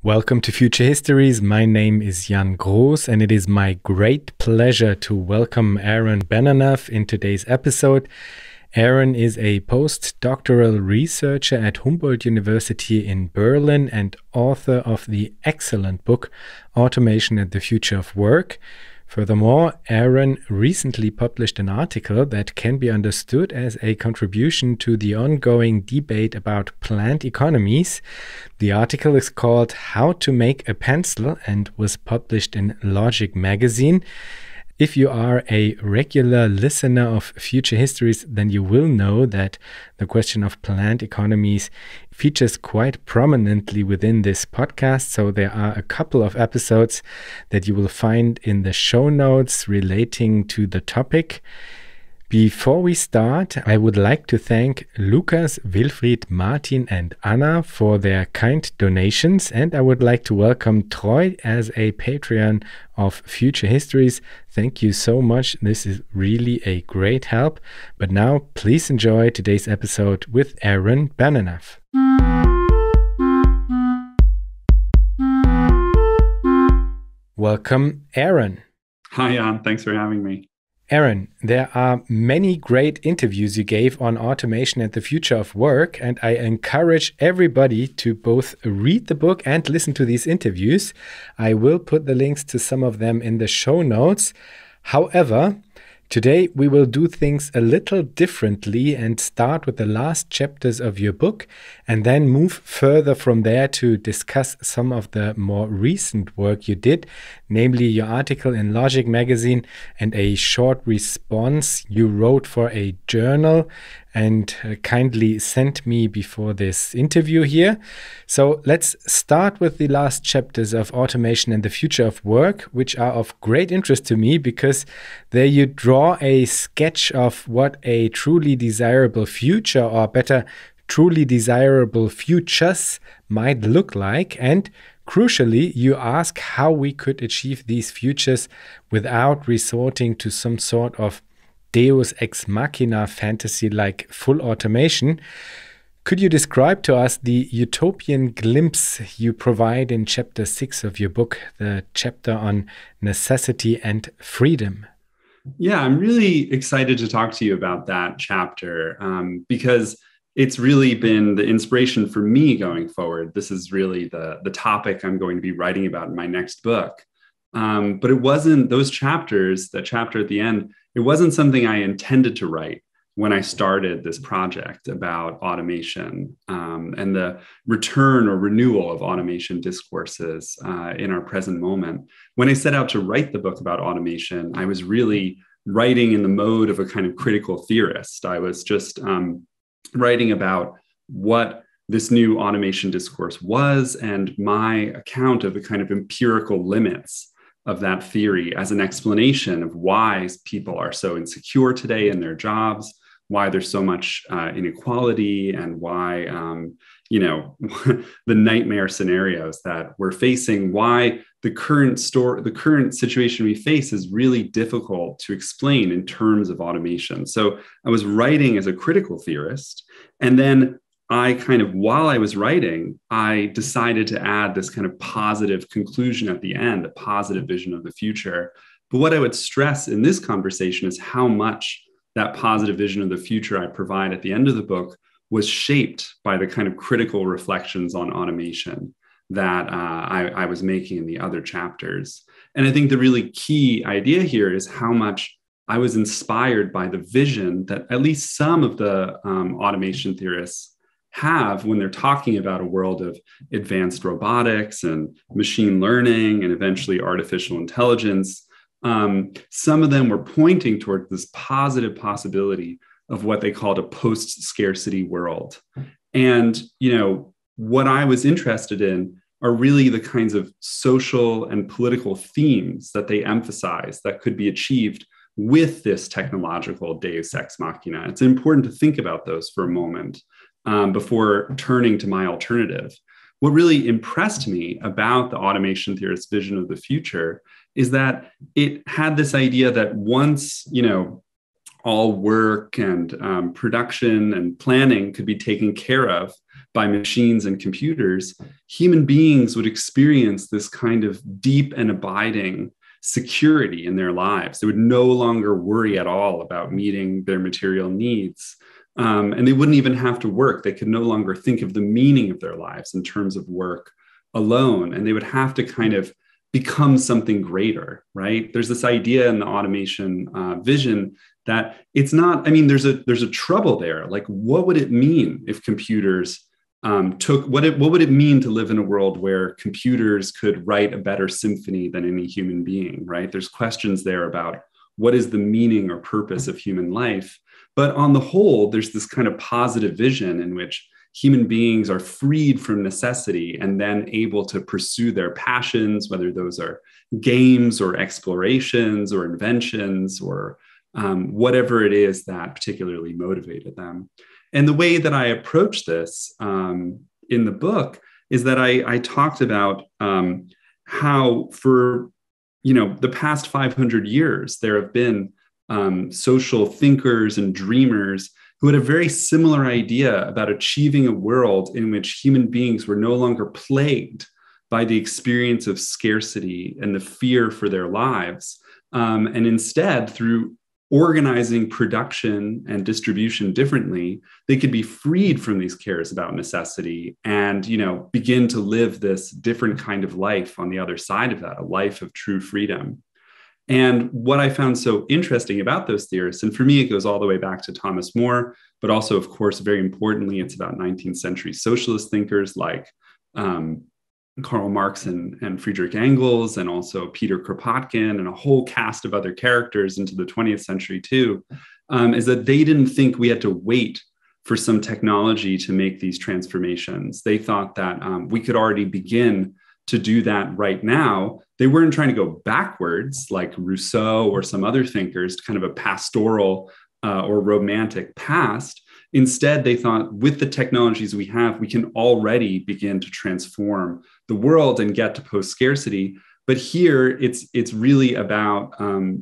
Welcome to Future Histories. My name is Jan Groß, and it is my great pleasure to welcome Aaron Benanav in today's episode. Aaron is a postdoctoral researcher at Humboldt University in Berlin and author of the excellent book Automation and the Future of Work. Furthermore, Aaron recently published an article that can be understood as a contribution to the ongoing debate about planned economies. The article is called How to Make a Pencil and was published in Logic magazine. If you are a regular listener of Future Histories, then you will know that the question of planned economies features quite prominently within this podcast. So there are a couple of episodes that you will find in the show notes relating to the topic. Before we start, I would like to thank Lukas, Wilfried, Martin, and Anna for their kind donations, and I would like to welcome Troy as a Patreon of Future Histories. Thank you so much. This is really a great help. But now, please enjoy today's episode with Aaron Benanav. Welcome, Aaron. Hi, Jan. Thanks for having me. Aaron, there are many great interviews you gave on automation and the future of work, and I encourage everybody to both read the book and listen to these interviews. I will put the links to some of them in the show notes. However, today we will do things a little differently and start with the last chapters of your book and then move further from there to discuss some of the more recent work you did, namely your article in Logic magazine and a short response you wrote for a journal and kindly sent me before this interview here. So let's start with the last chapters of Automation and the Future of Work, which are of great interest to me because there you draw a sketch of what a truly desirable future, or better, truly desirable futures might look like. And crucially, you ask how we could achieve these futures without resorting to some sort of Deus ex machina fantasy like full automation. Could you describe to us the utopian glimpse you provide in chapter 6 of your book, the chapter on necessity and freedom? Yeah, I'm really excited to talk to you about that chapter because it's really been the inspiration for me going forward. This is really the topic I'm going to be writing about in my next book. But it wasn't those chapters, that chapter at the end, it wasn't something I intended to write when I started this project about automation and the return or renewal of automation discourses in our present moment. When I set out to write the book about automation, I was really writing in the mode of a kind of critical theorist. I was just writing about what this new automation discourse was and my account of the kind of empirical limits of that theory as an explanation of why people are so insecure today in their jobs, why there's so much inequality, and why, the nightmare scenarios that we're facing, why the current situation we face is really difficult to explain in terms of automation. So I was writing as a critical theorist, and then while I was writing, I decided to add this kind of positive conclusion at the end, a positive vision of the future. But what I would stress in this conversation is how much that positive vision of the future I provide at the end of the book was shaped by the kind of critical reflections on automation that I was making in the other chapters. And I think the really key idea here is how much I was inspired by the vision that at least some of the automation theorists have when they're talking about a world of advanced robotics and machine learning and eventually artificial intelligence. Some of them were pointing toward this positive possibility of what they called a post-scarcity world. And, what I was interested in are really the kinds of social and political themes that they emphasize that could be achieved with this technological deus ex machina. It's important to think about those for a moment before turning to my alternative. What really impressed me about the automation theorist's vision of the future is that it had this idea that once, all work and production and planning could be taken care of by machines and computers, human beings would experience this kind of deep and abiding security in their lives. They would no longer worry at all about meeting their material needs. And they wouldn't even have to work. They could no longer think of the meaning of their lives in terms of work alone. And they would have to kind of become something greater, right? There's this idea in the automation vision that it's not, I mean, there's a trouble there. Like, what would it mean if computers what would it mean to live in a world where computers could write a better symphony than any human being, right? There's questions there about what is the meaning or purpose of human life. But on the whole, there's this kind of positive vision in which human beings are freed from necessity and then able to pursue their passions, whether those are games or explorations or inventions or whatever it is that particularly motivated them. And the way that I approach this in the book is that I talked about how for the past 500 years, there have been social thinkers and dreamers who had a very similar idea about achieving a world in which human beings were no longer plagued by the experience of scarcity and the fear for their lives. And instead, through organizing production and distribution differently, they could be freed from these cares about necessity and, begin to live this different kind of life on the other side of that, a life of true freedom. And what I found so interesting about those theorists, and for me, it goes all the way back to Thomas More, but also, of course, very importantly, it's about 19th century socialist thinkers like Karl Marx and Friedrich Engels, and also Peter Kropotkin, and a whole cast of other characters into the 20th century too, is that they didn't think we had to wait for some technology to make these transformations. They thought that we could already begin to do that right now. They weren't trying to go backwards like Rousseau or some other thinkers, kind of a pastoral or romantic past. Instead, they thought with the technologies we have, we can already begin to transform the world and get to post-scarcity. But here, it's really about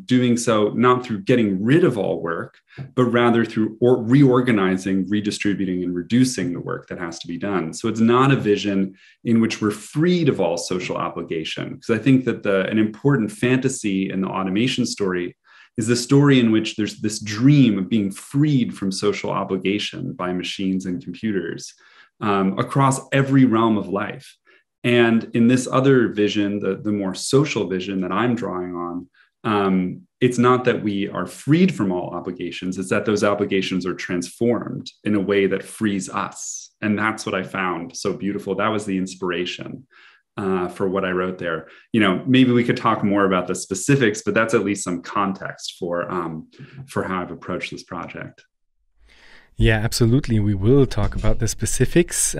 doing so not through getting rid of all work, but rather through reorganizing, redistributing, and reducing the work that has to be done. So it's not a vision in which we're freed of all social obligation. Because I think that an important fantasy in the automation story is the story in which there's this dream of being freed from social obligation by machines and computers across every realm of life. And in this other vision, the more social vision that I'm drawing on, it's not that we are freed from all obligations, it's that those obligations are transformed in a way that frees us. And that's what I found so beautiful. That was the inspiration for what I wrote there. Maybe we could talk more about the specifics, but that's at least some context for how I've approached this project. Yeah, absolutely. We will talk about the specifics.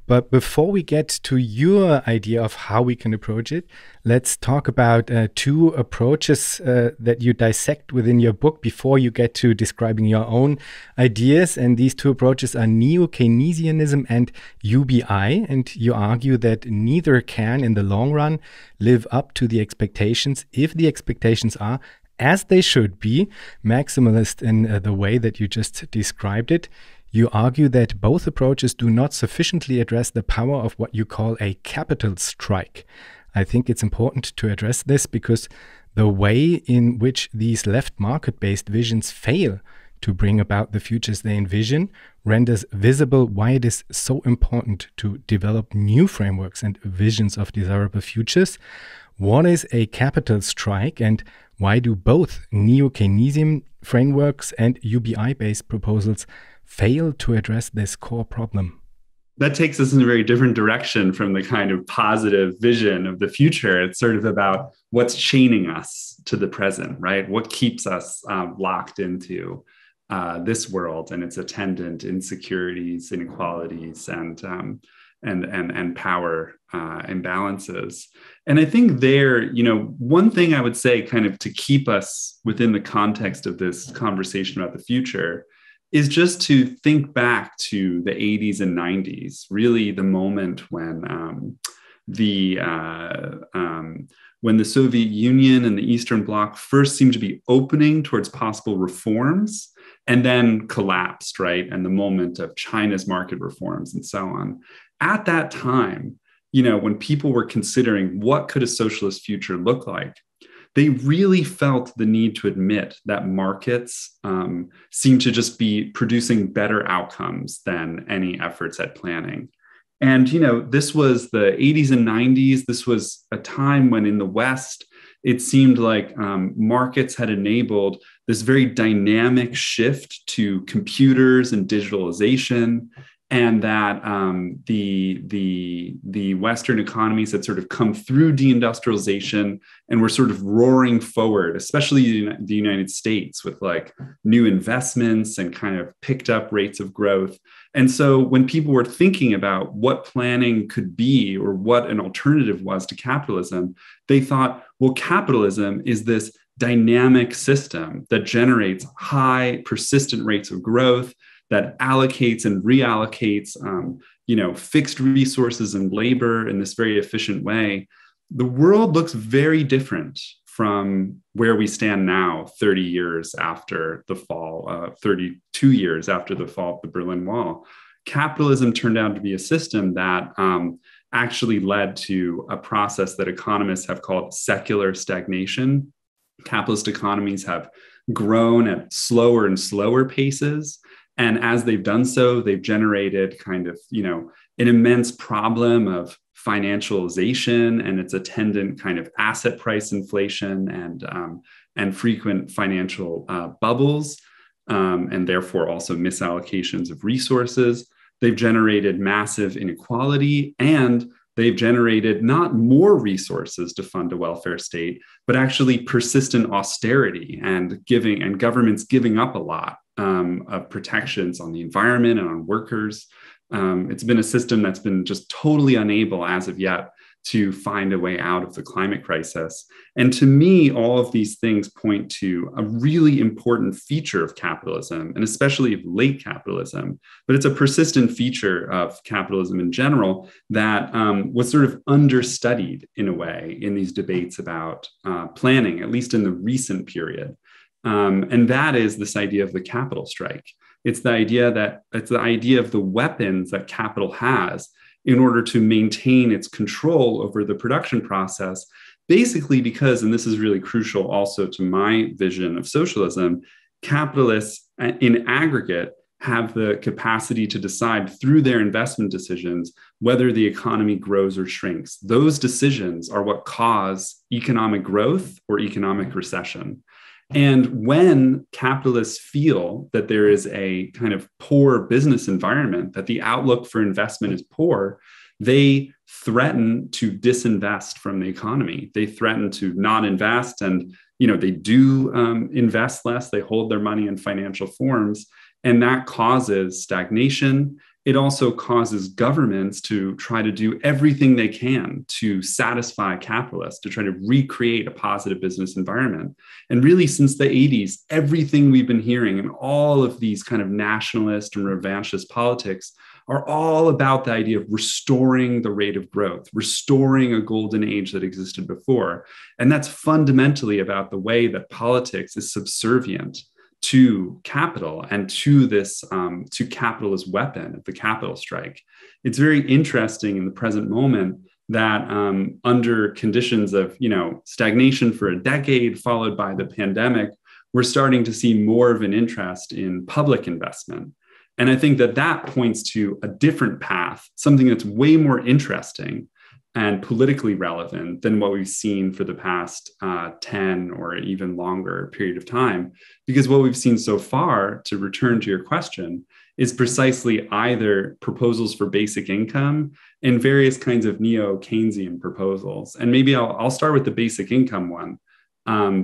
But before we get to your idea of how we can approach it, let's talk about two approaches that you dissect within your book before you get to describing your own ideas. And these two approaches are Neo-Keynesianism and UBI. And you argue that neither can, in the long run, live up to the expectations if the expectations are, as they should be, maximalist in the way that you just described it. You argue that both approaches do not sufficiently address the power of what you call a capital strike. I think it's important to address this because the way in which these left market-based visions fail to bring about the futures they envision renders visible why it is so important to develop new frameworks and visions of desirable futures. What is a capital strike, and why do both Neo-Keynesian frameworks and UBI-based proposals fail to address this core problem? That takes us in a very different direction from the kind of positive vision of the future. It's sort of about what's chaining us to the present, right? What keeps us locked into this world and its attendant insecurities, inequalities, and power imbalances. And I think there, one thing I would say kind of to keep us within the context of this conversation about the future is just to think back to the 80s and 90s, really the moment when the Soviet Union and the Eastern Bloc first seemed to be opening towards possible reforms. and then collapsed, right? And the moment of China's market reforms and so on. At that time, when people were considering what could a socialist future look like, they really felt the need to admit that markets seem to just be producing better outcomes than any efforts at planning. And, this was the 80s and 90s. This was a time when in the West, it seemed like markets had enabled this very dynamic shift to computers and digitalization, and that the Western economies had sort of come through deindustrialization and were sort of roaring forward, especially the United States, with like new investments and kind of picked up rates of growth. And so when people were thinking about what planning could be or what an alternative was to capitalism, they thought, well, capitalism is this dynamic system that generates high, persistent rates of growth, that allocates and reallocates, fixed resources and labor in this very efficient way. The world looks very different from where we stand now, 30 years after the fall, 32 years after the fall of the Berlin Wall. Capitalism turned out to be a system that actually led to a process that economists have called secular stagnation. Capitalist economies have grown at slower and slower paces. And as they've done so, they've generated kind of, an immense problem of financialization and its attendant kind of asset price inflation and frequent financial bubbles, and therefore also misallocations of resources. They've generated massive inequality, and they've generated not more resources to fund a welfare state, but actually persistent austerity and governments giving up a lot of protections on the environment and on workers. It's been a system that's been just totally unable as of yet to find a way out of the climate crisis. And to me, all of these things point to a really important feature of capitalism, and especially of late capitalism, but it's a persistent feature of capitalism in general that was sort of understudied in a way in these debates about planning, at least in the recent period. And that is this idea of the capital strike. It's the idea of the weapons that capital has in order to maintain its control over the production process, basically because, and this is really crucial also to my vision of socialism, capitalists in aggregate have the capacity to decide through their investment decisions whether the economy grows or shrinks. Those decisions are what cause economic growth or economic recession. And when capitalists feel that there is a kind of poor business environment, that the outlook for investment is poor, they threaten to disinvest from the economy. They threaten to not invest, and they do invest less. They hold their money in financial forms, and that causes stagnation. It also causes governments to try to do everything they can to satisfy capitalists, to try to recreate a positive business environment. And really, since the 80s, everything we've been hearing and all of these kind of nationalist and revanchist politics are all about the idea of restoring the rate of growth, restoring a golden age that existed before. And that's fundamentally about the way that politics is subservient to capital and to this to capitalist weapon of the capital strike. It's very interesting in the present moment that under conditions of stagnation for a decade followed by the pandemic, we're starting to see more of an interest in public investment. And I think that points to a different path, something that's way more interesting and politically relevant than what we've seen for the past 10 or even longer period of time. Because what we've seen so far, to return to your question, is precisely either proposals for basic income and various kinds of neo-Keynesian proposals. And maybe I'll start with the basic income one,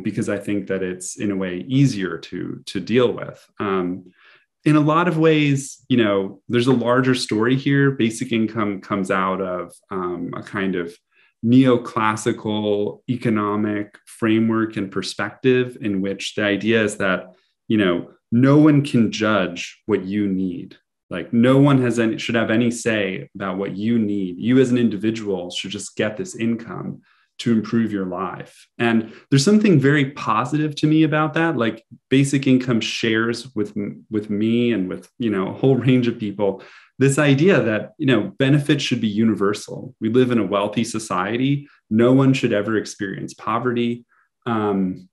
because I think that it's in a way easier to deal with. In a lot of ways, there's a larger story here. Basic income comes out of a kind of neoclassical economic framework and perspective in which the idea is that, no one can judge what you need. Like no one should have any say about what you need. You as an individual should just get this income to improve your life. And there's something very positive to me about that. Like basic income shares with me and with, a whole range of people, this idea that, benefits should be universal. We live in a wealthy society. No one should ever experience poverty. And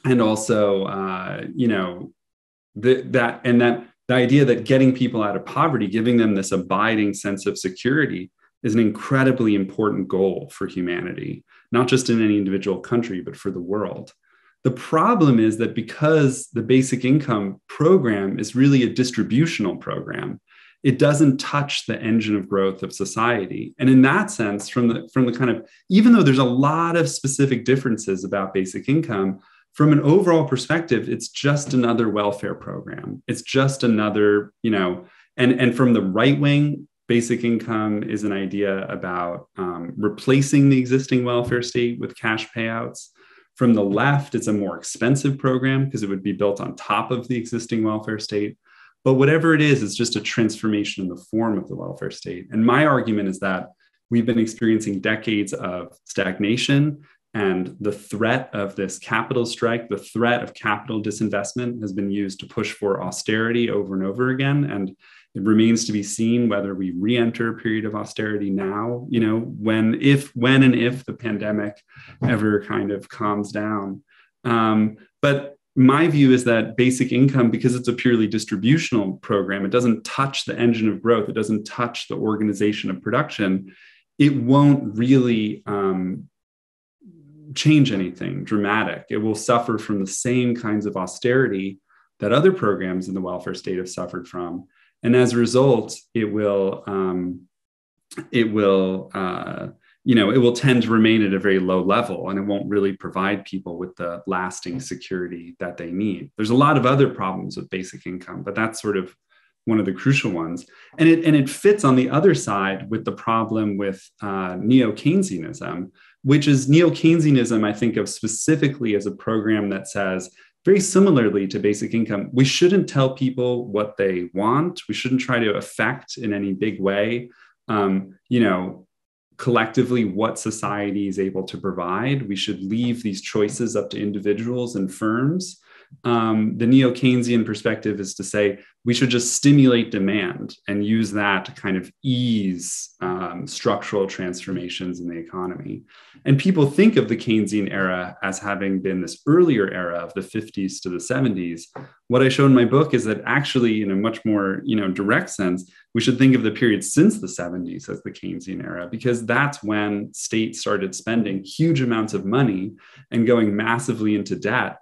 also, the idea that getting people out of poverty, giving them this abiding sense of security, is an incredibly important goal for humanity, not just in any individual country, but for the world. The problem is that because the basic income program is really a distributional program, it doesn't touch the engine of growth of society. And in that sense, from the kind of, even though there's a lot of specific differences about basic income, from an overall perspective, it's just another welfare program. It's just another, and from the right wing, basic income is an idea about replacing the existing welfare state with cash payouts. From the left, it's a more expensive program because it would be built on top of the existing welfare state. But whatever it is, it's just a transformation in the form of the welfare state. And my argument is that we've been experiencing decades of stagnation, and the threat of this capital strike, the threat of capital disinvestment has been used to push for austerity over and over again. And it remains to be seen whether we re-enter a period of austerity now, when and if the pandemic ever kind of calms down. But my view is that basic income, because it's a purely distributional program, it doesn't touch the engine of growth. It doesn't touch the organization of production. It won't really change anything dramatic. It will suffer from the same kinds of austerity that other programs in the welfare state have suffered from. And as a result, it will tend to remain at a very low level, and it won't really provide people with the lasting security that they need. There's a lot of other problems with basic income, but that's sort of one of the crucial ones. And it fits on the other side with the problem with neo-Keynesianism, which is neo-Keynesianism, I think of specifically as a program that says, very similarly to basic income, we shouldn't tell people what they want. We shouldn't try to affect in any big way, collectively what society is able to provide. We should leave these choices up to individuals and firms. The neo-Keynesian perspective is to say we should just stimulate demand and use that to kind of ease structural transformations in the economy. And people think of the Keynesian era as having been this earlier era of the 50s to the 70s. What I show in my book is that actually, in a much more direct sense, we should think of the period since the 70s as the Keynesian era, because that's when states started spending huge amounts of money and going massively into debt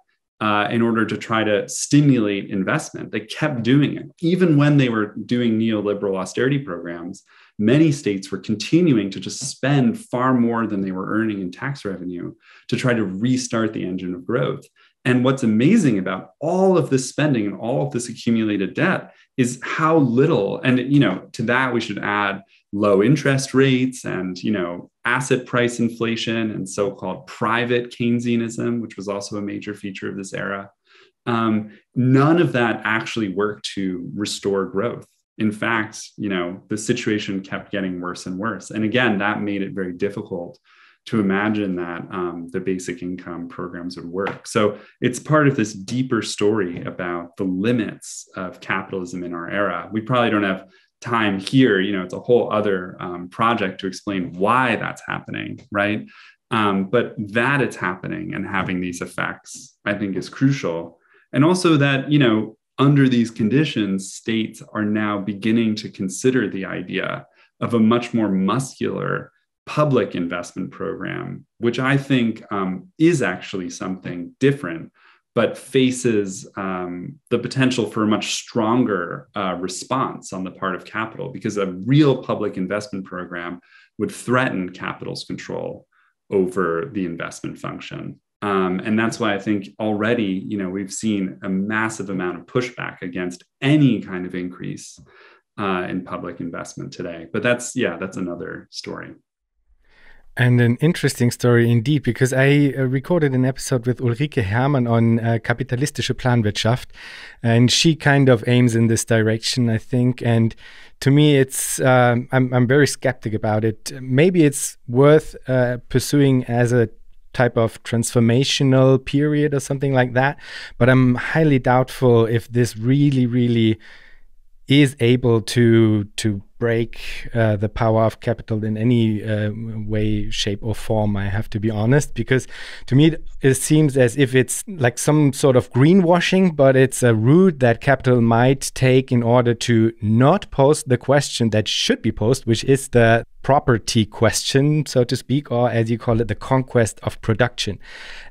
in order to try to stimulate investment. They kept doing it. Even when they were doing neoliberal austerity programs, many states were continuing to just spend far more than they were earning in tax revenue to try to restart the engine of growth. And what's amazing about all of this spending and all of this accumulated debt is how little, and to that we should add low interest rates and asset price inflation and so-called private Keynesianism, which was also a major feature of this era. None of that actually worked to restore growth. In fact, the situation kept getting worse and worse. And again, that made it very difficult to imagine that the basic income programs would work. So it's part of this deeper story about the limits of capitalism in our era. We probably don't have time here, it's a whole other project to explain why that's happening, right? But that it's happening and having these effects, I think, is crucial. And also that, under these conditions, states are now beginning to consider the idea of a much more muscular public investment program, which I think is actually something different, but faces the potential for a much stronger response on the part of capital, because a real public investment program would threaten capital's control over the investment function. And that's why I think already, we've seen a massive amount of pushback against any kind of increase in public investment today. But that's another story. And an interesting story indeed, because I recorded an episode with Ulrike Hermann on kapitalistische Planwirtschaft, and she kind of aims in this direction, I think. And to me, it's I'm very skeptic about it. Maybe it's worth pursuing as a type of transformational period or something like that, but I'm highly doubtful if this really is able to break the power of capital in any way, shape, or form, I have to be honest, because to me it seems as if it's like some sort of greenwashing, but it's a route that capital might take in order to not pose the question that should be posed, which is the property question, so to speak, or as you call it, the conquest of production.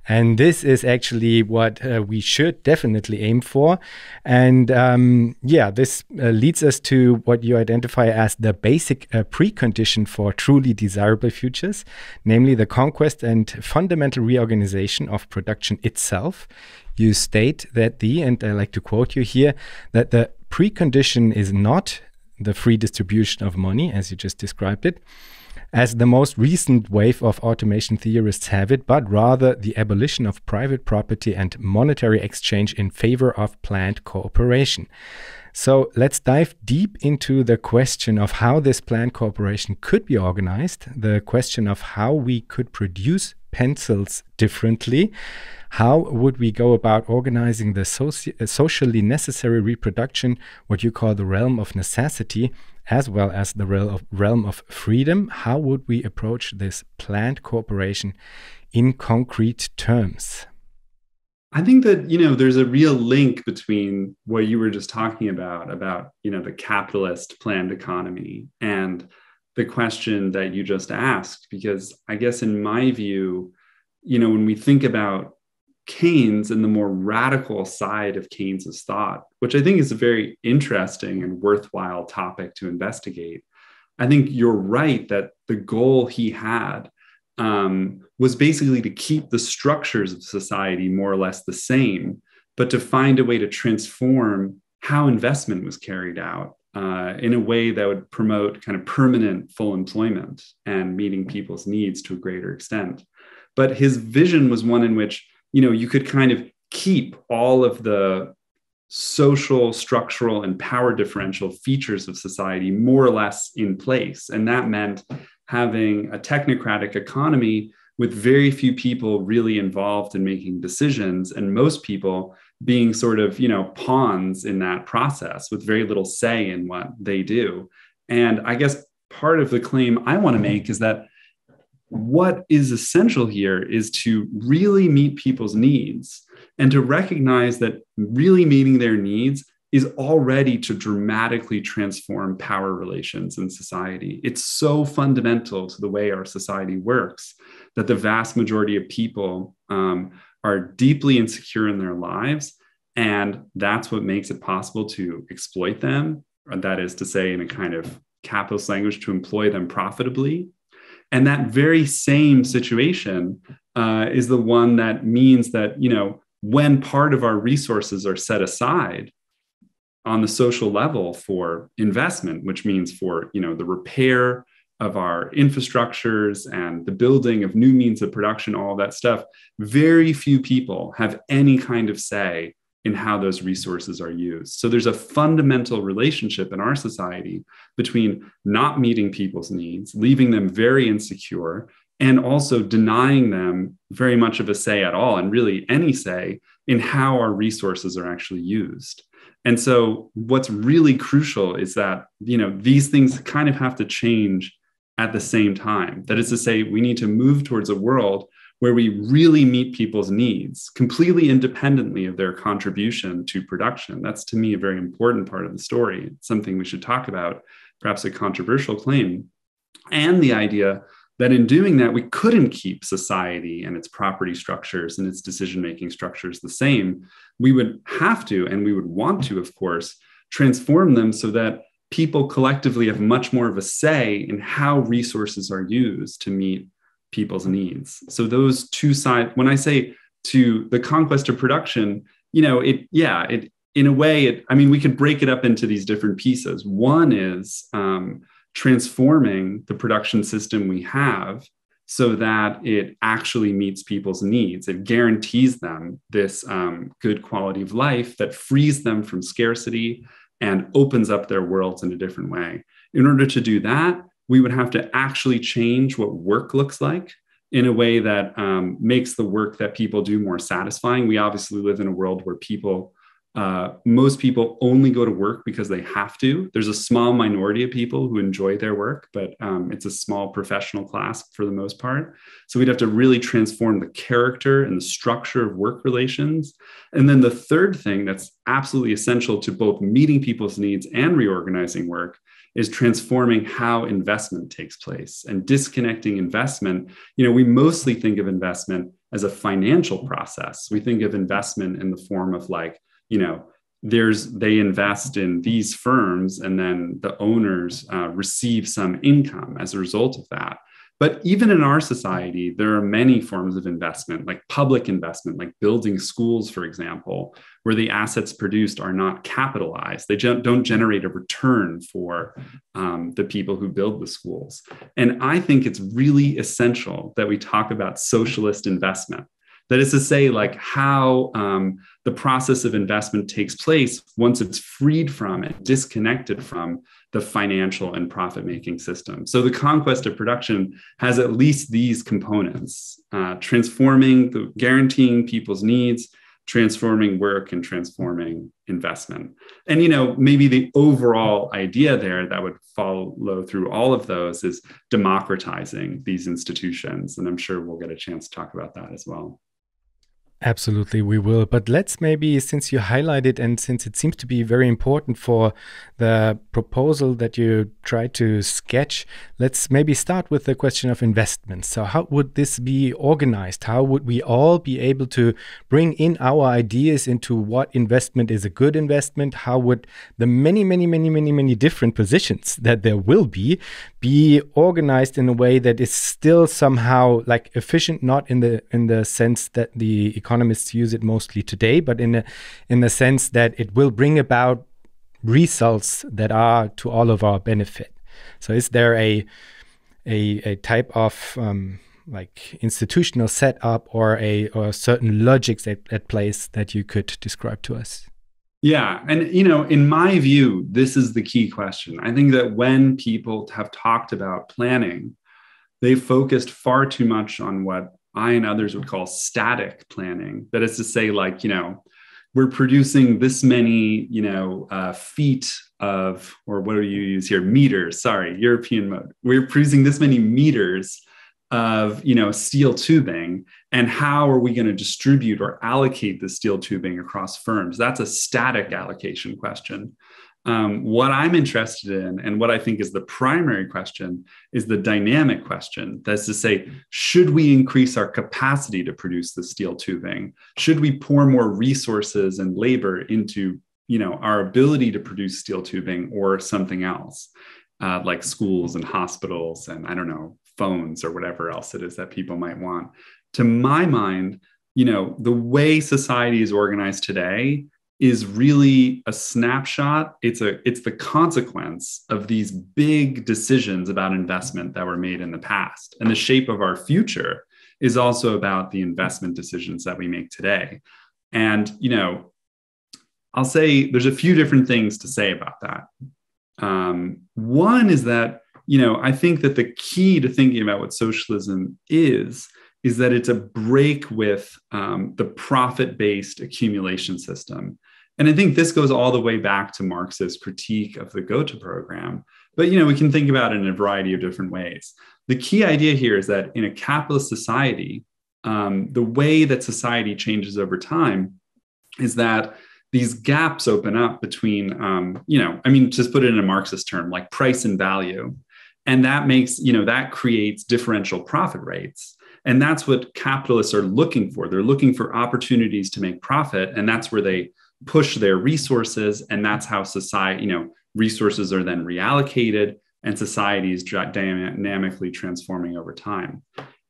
And this is actually what we should definitely aim for. And this leads us to what you identify as the basic precondition for truly desirable futures, namely the conquest and fundamental reorganization of production itself. You state that and I like to quote you here, that the precondition is not the free distribution of money, as you just described it, as the most recent wave of automation theorists have it, but rather the abolition of private property and monetary exchange in favor of planned cooperation. So let's dive deep into the question of how this planned cooperation could be organized, the question of how we could produce pencils differently. How would we go about organizing the socially necessary reproduction, what you call the realm of necessity, as well as the realm of freedom? How would we approach this planned cooperation in concrete terms? I think that, there's a real link between what you were just talking about, the capitalist planned economy and the question that you just asked, because I guess in my view, when we think about Keynes and the more radical side of Keynes's thought, which I think is a very interesting and worthwhile topic to investigate, I think you're right that the goal he had was basically to keep the structures of society more or less the same, but to find a way to transform how investment was carried out in a way that would promote kind of permanent full employment and meeting people's needs to a greater extent. But his vision was one in which, you could kind of keep all of the social, structural, and power differential features of society more or less in place. And that meant having a technocratic economy with very few people really involved in making decisions, and most people being sort of, pawns in that process with very little say in what they do. And I guess part of the claim I want to make is that what is essential here is to really meet people's needs and to recognize that really meeting their needs is already to dramatically transform power relations in society. It's so fundamental to the way our society works that the vast majority of people are deeply insecure in their lives. And that's what makes it possible to exploit them. That is to say, in a kind of capitalist language, to employ them profitably. And that very same situation is the one that means that, when part of our resources are set aside on the social level for investment, which means for, the repair of our infrastructures and the building of new means of production, all that stuff, very few people have any kind of say in how those resources are used. So there's a fundamental relationship in our society between not meeting people's needs, leaving them very insecure, and also denying them very much of a say at all, and really any say in how our resources are actually used. And so what's really crucial is that, these things kind of have to change at the same time. That is to say, we need to move towards a world where we really meet people's needs completely independently of their contribution to production. That's, to me, a very important part of the story. It's something we should talk about, perhaps a controversial claim. And the idea that in doing that, we couldn't keep society and its property structures and its decision-making structures the same. We would have to, and we would want to, of course, transform them so that people collectively have much more of a say in how resources are used to meet people's needs. So those two sides, when I say to the conquest of production, in a way, we could break it up into these different pieces. One is transforming the production system we have so that it actually meets people's needs. It guarantees them this good quality of life that frees them from scarcity and opens up their worlds in a different way. In order to do that, we would have to actually change what work looks like in a way that makes the work that people do more satisfying. We obviously live in a world where most people only go to work because they have to. There's a small minority of people who enjoy their work, but it's a small professional class for the most part. So we'd have to really transform the character and the structure of work relations. And then the third thing that's absolutely essential to both meeting people's needs and reorganizing work is transforming how investment takes place and disconnecting investment. We mostly think of investment as a financial process. We think of investment in the form of they invest in these firms and then the owners receive some income as a result of that. But even in our society, there are many forms of investment, like public investment, like building schools, for example, where the assets produced are not capitalized. They don't generate a return for the people who build the schools. And I think it's really essential that we talk about socialist investment. That is to say, how the process of investment takes place once it's freed from and disconnected from the financial and profit-making system. So the conquest of production has at least these components: guaranteeing people's needs, transforming work, and transforming investment. And maybe the overall idea there that would follow through all of those is democratizing these institutions. And I'm sure we'll get a chance to talk about that as well. Absolutely, we will. But let's maybe, since you highlighted and since it seems to be very important for the proposal that you try to sketch, let's maybe start with the question of investment. So how would this be organized? How would we all be able to bring in our ideas into what investment is a good investment? How would the many different positions that there will be organized in a way that is still somehow efficient, not in the sense that the economists use it mostly today, but in the sense that it will bring about results that are to all of our benefit. So is there a type of institutional setup or certain logics at place that you could describe to us? Yeah. And, in my view, this is the key question. I think that when people have talked about planning, they focused far too much on what I and others would call static planning. That is to say, we're producing this many, feet of, or what do you use here? Meters, sorry, European mode. We're producing this many meters of, steel tubing, and how are we going to distribute or allocate the steel tubing across firms? That's a static allocation question. What I'm interested in, and what I think is the primary question, is the dynamic question. That's to say, should we increase our capacity to produce the steel tubing? Should we pour more resources and labor into, our ability to produce steel tubing, or something else, like schools and hospitals and, I don't know, phones or whatever else it is that people might want? To my mind, the way society is organized today is really a snapshot. It's the consequence of these big decisions about investment that were made in the past. And the shape of our future is also about the investment decisions that we make today. And, I'll say there's a few different things to say about that. One is that, I think that the key to thinking about what socialism is that it's a break with the profit-based accumulation system. And I think this goes all the way back to Marx's critique of the Gotha program. But, we can think about it in a variety of different ways. The key idea here is that in a capitalist society, the way that society changes over time is that these gaps open up between, just put it in a Marxist term, like price and value. And that makes, that creates differential profit rates. And that's what capitalists are looking for. They're looking for opportunities to make profit. And that's where they push their resources. And that's how society, resources are then reallocated and society is dynamically transforming over time.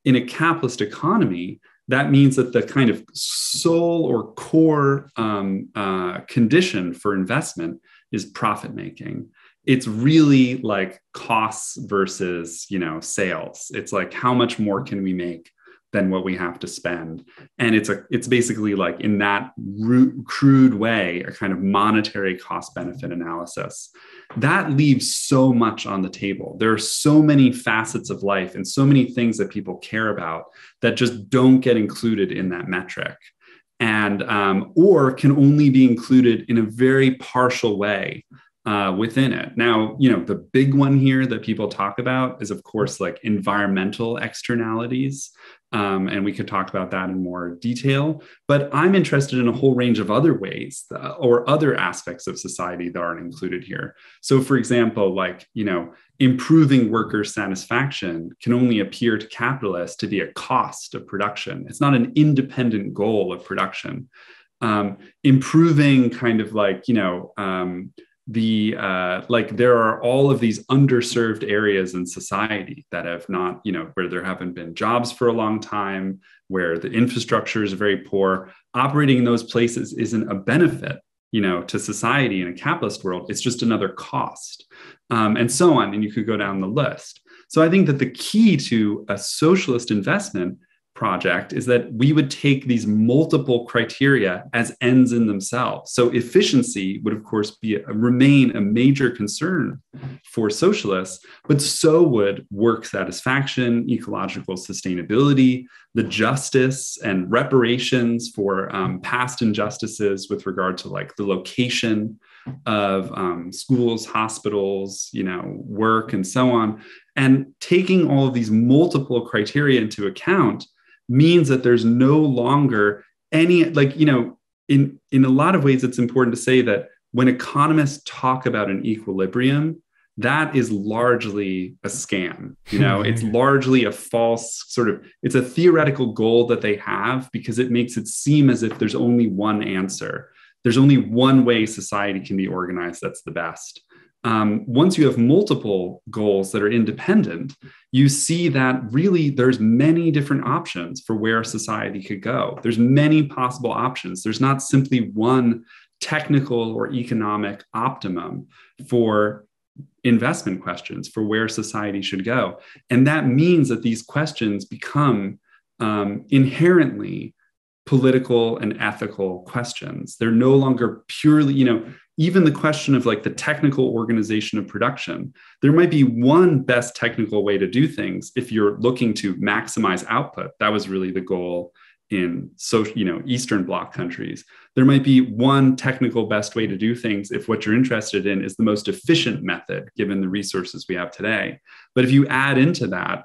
In a capitalist economy, that means that the kind of soul or core condition for investment is profit making. it's really like costs versus, sales. It's like, how much more can we make than what we have to spend? And it's basically like, in that crude way, a kind of monetary cost benefit analysis. That leaves so much on the table. There are so many facets of life and so many things that people care about that just don't get included in that metric, and or can only be included in a very partial way within it. Now, the big one here that people talk about is, of course, like environmental externalities. And we could talk about that in more detail. But I'm interested in a whole range of other ways or other aspects of society that aren't included here. So, for example, like, improving worker satisfaction can only appear to capitalists to be a cost of production. It's not an independent goal of production. Improving kind of like, there are all of these underserved areas in society that have not, where there haven't been jobs for a long time, where the infrastructure is very poor. Operating in those places isn't a benefit, to society in a capitalist world. It's just another cost, and so on. And you could go down the list. So I think that the key to a socialist investment project is that we would take these multiple criteria as ends in themselves. So efficiency would, of course, remain a major concern for socialists, but so would work satisfaction, ecological sustainability, the justice and reparations for past injustices with regard to like the location of schools, hospitals, work, and so on. And taking all of these multiple criteria into account means that there's no longer any, like, in a lot of ways, it's important to say that when economists talk about an equilibrium, that is largely a scam. It's largely a false it's a theoretical goal that they have because it makes it seem as if there's only one answer. There's only one way society can be organized that's the best. Once you have multiple goals that are independent, you see that really there's many different options for where society could go. There's many possible options. There's not simply one technical or economic optimum for investment questions for where society should go. And that means that these questions become inherently political and ethical questions. They're no longer purely, even the question of like the technical organization of production, there might be one best technical way to do things if you're looking to maximize output. That was really the goal in Eastern Bloc countries. There might be one technical best way to do things if what you're interested in is the most efficient method given the resources we have today. But if you add into that,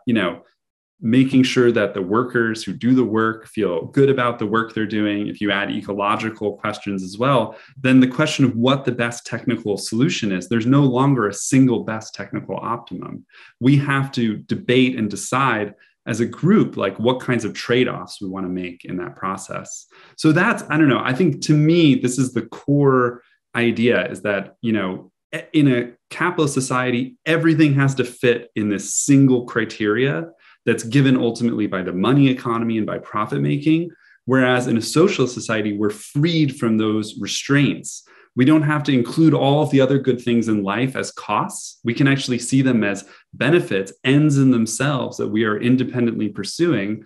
making sure that the workers who do the work feel good about the work they're doing, if you add ecological questions as well, then the question of what the best technical solution is, there's no longer a single best technical optimum. We have to debate and decide as a group, like what kinds of trade-offs we want to make in that process. So that's, I don't know, I think to me, this is the core idea is that, in a capitalist society, everything has to fit in this single criteria that's given ultimately by the money economy and by profit making. Whereas in a socialist society, we're freed from those restraints. We don't have to include all of the other good things in life as costs. We can actually see them as benefits, ends in themselves that we are independently pursuing.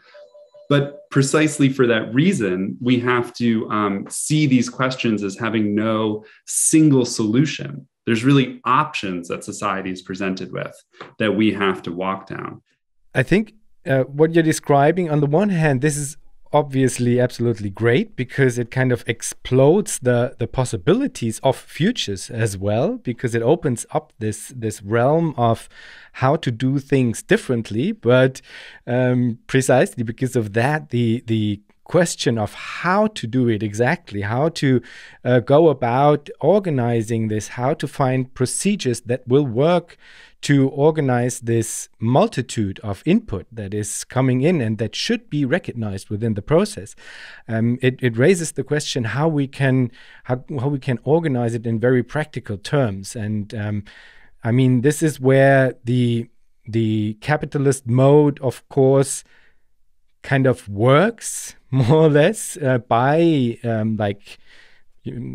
But precisely for that reason, we have to see these questions as having no single solution. There's really options that society is presented with that we have to walk down. I think what you're describing, on the one hand, this is obviously absolutely great because it kind of explodes the possibilities of futures as well, because it opens up this realm of how to do things differently. But precisely because of that, the question of how to do it exactly, how to go about organizing this, how to find procedures that will work to organize this multitude of input that is coming in and that should be recognized within the process. It raises the question how we can organize it in very practical terms. And I mean, this is where the capitalist mode, of course, kind of works more or less by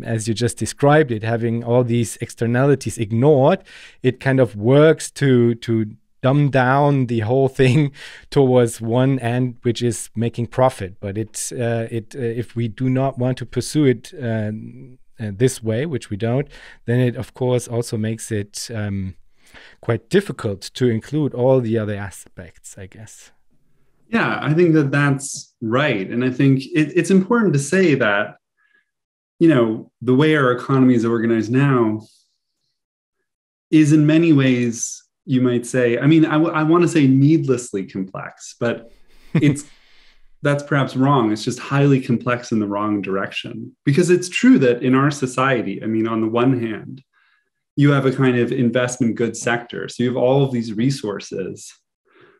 as you just described it, having all these externalities ignored, it kind of works to dumb down the whole thing towards one end, which is making profit. But if we do not want to pursue it this way, which we don't, then it of course also makes it quite difficult to include all the other aspects, I guess. Yeah, I think that that's right. And I think it's important to say that, the way our economy is organized now is in many ways, you might say, I want to say needlessly complex, but that's perhaps wrong. It's just highly complex in the wrong direction. Because it's true that in our society, on the one hand, you have a kind of investment goods sector. So you have all of these resources,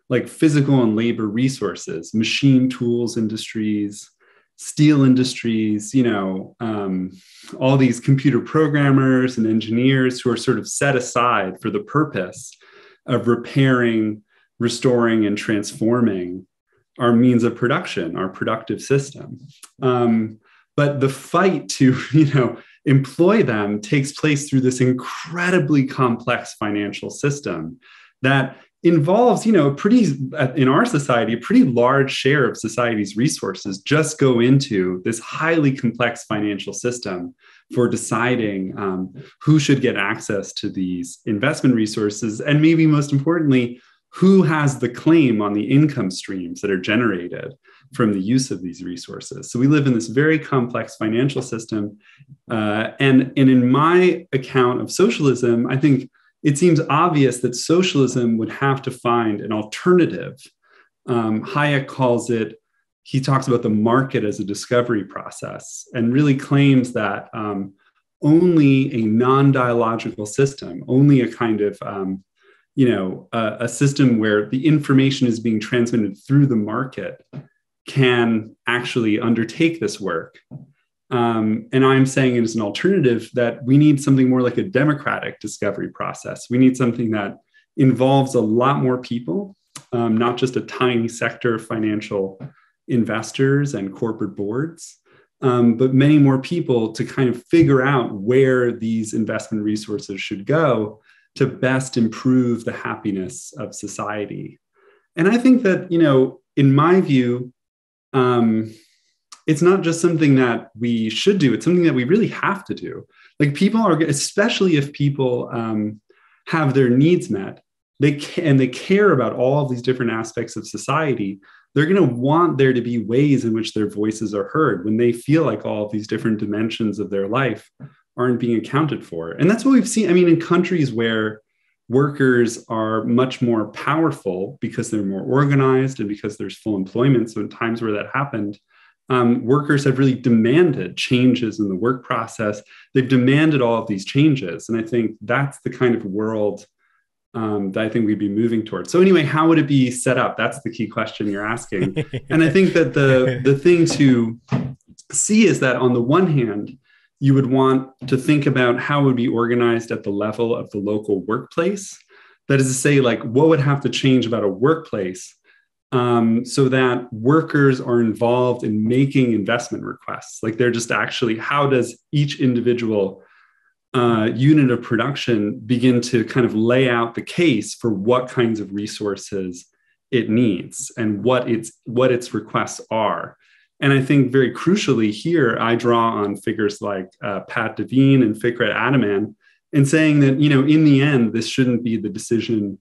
like physical and labor resources, machine tools industries, steel industries, all these computer programmers and engineers who are sort of set aside for the purpose of repairing, restoring, and transforming our means of production, our productive system. But the fight to, employ them takes place through this incredibly complex financial system that involves, in our society, a pretty large share of society's resources just go into this highly complex financial system for deciding who should get access to these investment resources. And maybe most importantly, who has the claim on the income streams that are generated from the use of these resources. So we live in this very complex financial system. And in my account of socialism, I think it seems obvious that socialism would have to find an alternative. Hayek calls it, he talks about the market as a discovery process and really claims that only a non-dialogical system, only a kind of, a system where the information is being transmitted through the market can actually undertake this work. And I'm saying it as an alternative that we need something more like a democratic discovery process. We need something that involves a lot more people, not just a tiny sector of financial investors and corporate boards, but many more people to kind of figure out where these investment resources should go to best improve the happiness of society. And I think that, in my view, it's not just something that we should do, it's something that we really have to do. Like people are, especially if people have their needs met, they care about all of these different aspects of society, they're going to want there to be ways in which their voices are heard when they feel like all of these different dimensions of their life aren't being accounted for. And that's what we've seen. In countries where workers are much more powerful because they're more organized and because there's full employment. So in times where that happened, workers have really demanded changes in the work process. They've demanded all of these changes. And I think that's the kind of world that I think we'd be moving towards. So anyway, how would it be set up? That's the key question you're asking. And I think that the thing to see is that on the one hand, you would want to think about how it would be organized at the level of the local workplace. That is to say, like, what would have to change about a workplace so that workers are involved in making investment requests? Like they're just actually, how does each individual unit of production begin to kind of lay out the case for what kinds of resources it needs and what its requests are? And I think very crucially here, I draw on figures like Pat Devine and Fikret Adaman in saying that, in the end, this shouldn't be the decision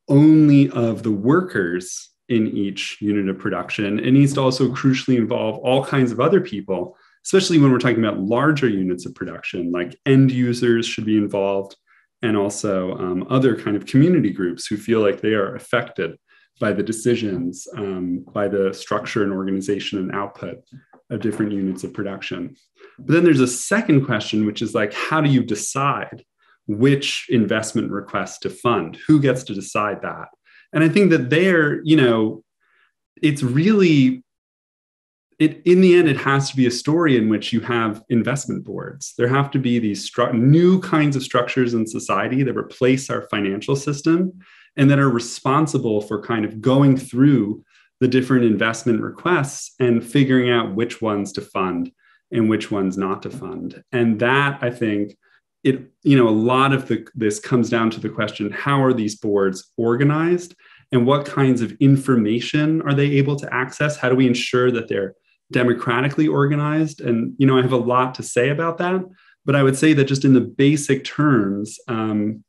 only of the workers in each unit of production. It needs to also crucially involve all kinds of other people, especially when we're talking about larger units of production, like end users should be involved, and also other kind of community groups who feel like they are affected by the decisions, by the structure and organization and output of different units of production. But then there's a second question, which is like, how do you decide which investment requests to fund? Who gets to decide that? And I think that there, it's really, in the end, it has to be a story in which you have investment boards. There have to be these new kinds of structures in society that replace our financial system and that are responsible for kind of going through the different investment requests and figuring out which ones to fund and which ones not to fund. And that, I think, a lot of this comes down to the question, how are these boards organized and what kinds of information are they able to access? How do we ensure that they're democratically organized? And, I have a lot to say about that, but I would say that just in the basic terms,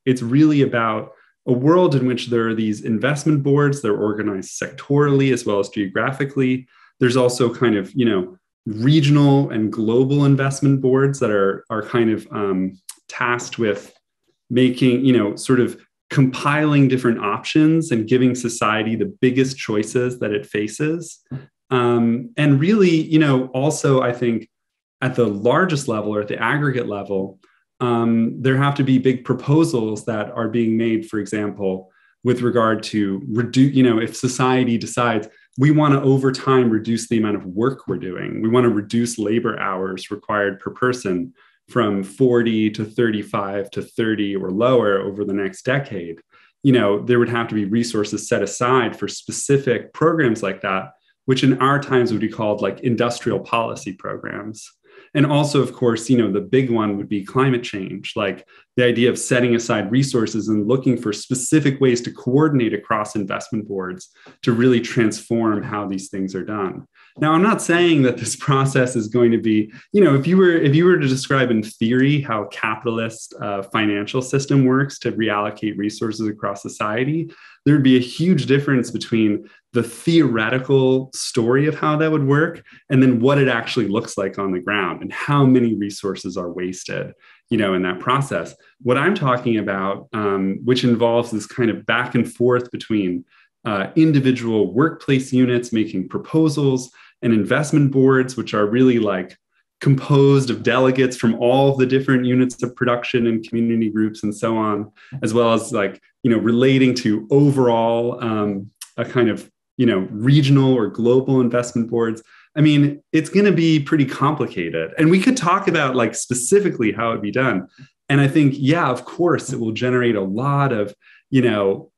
it's really about a world in which there are these investment boards that are organized sectorally as well as geographically. There's also kind of, regional and global investment boards that are kind of tasked with making, sort of compiling different options and giving society the biggest choices that it faces. And really, also, I think at the largest level or at the aggregate level, there have to be big proposals that are being made, for example, with regard to reduce, if society decides we want to over time reduce the amount of work we're doing, we want to reduce labor hours required per person from 40 to 35 to 30 or lower over the next decade, there would have to be resources set aside for specific programs like that, which in our times would be called like industrial policy programs. And also, of course, the big one would be climate change, like the idea of setting aside resources and looking for specific ways to coordinate across investment boards to really transform how these things are done. Now, I'm not saying that this process is going to be, if you were to describe in theory how capitalist financial system works to reallocate resources across society, there would be a huge difference between the theoretical story of how that would work and then what it actually looks like on the ground and how many resources are wasted, in that process. What I'm talking about, which involves this kind of back and forth between individual workplace units making proposals and investment boards, which are really like composed of delegates from all of the different units of production and community groups and so on, as well as like, relating to overall a kind of, regional or global investment boards. I mean, it's going to be pretty complicated. And we could talk about like specifically how it'd be done. And I think, yeah, of course, it will generate a lot of,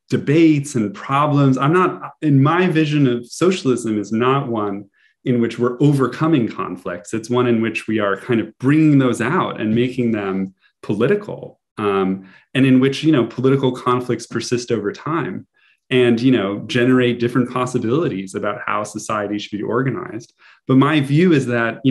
debates and problems. In my vision of socialism is not one in which we're overcoming conflicts. It's one in which we are kind of bringing those out and making them political, and in which, political conflicts persist over time and, generate different possibilities about how society should be organized. But my view is that,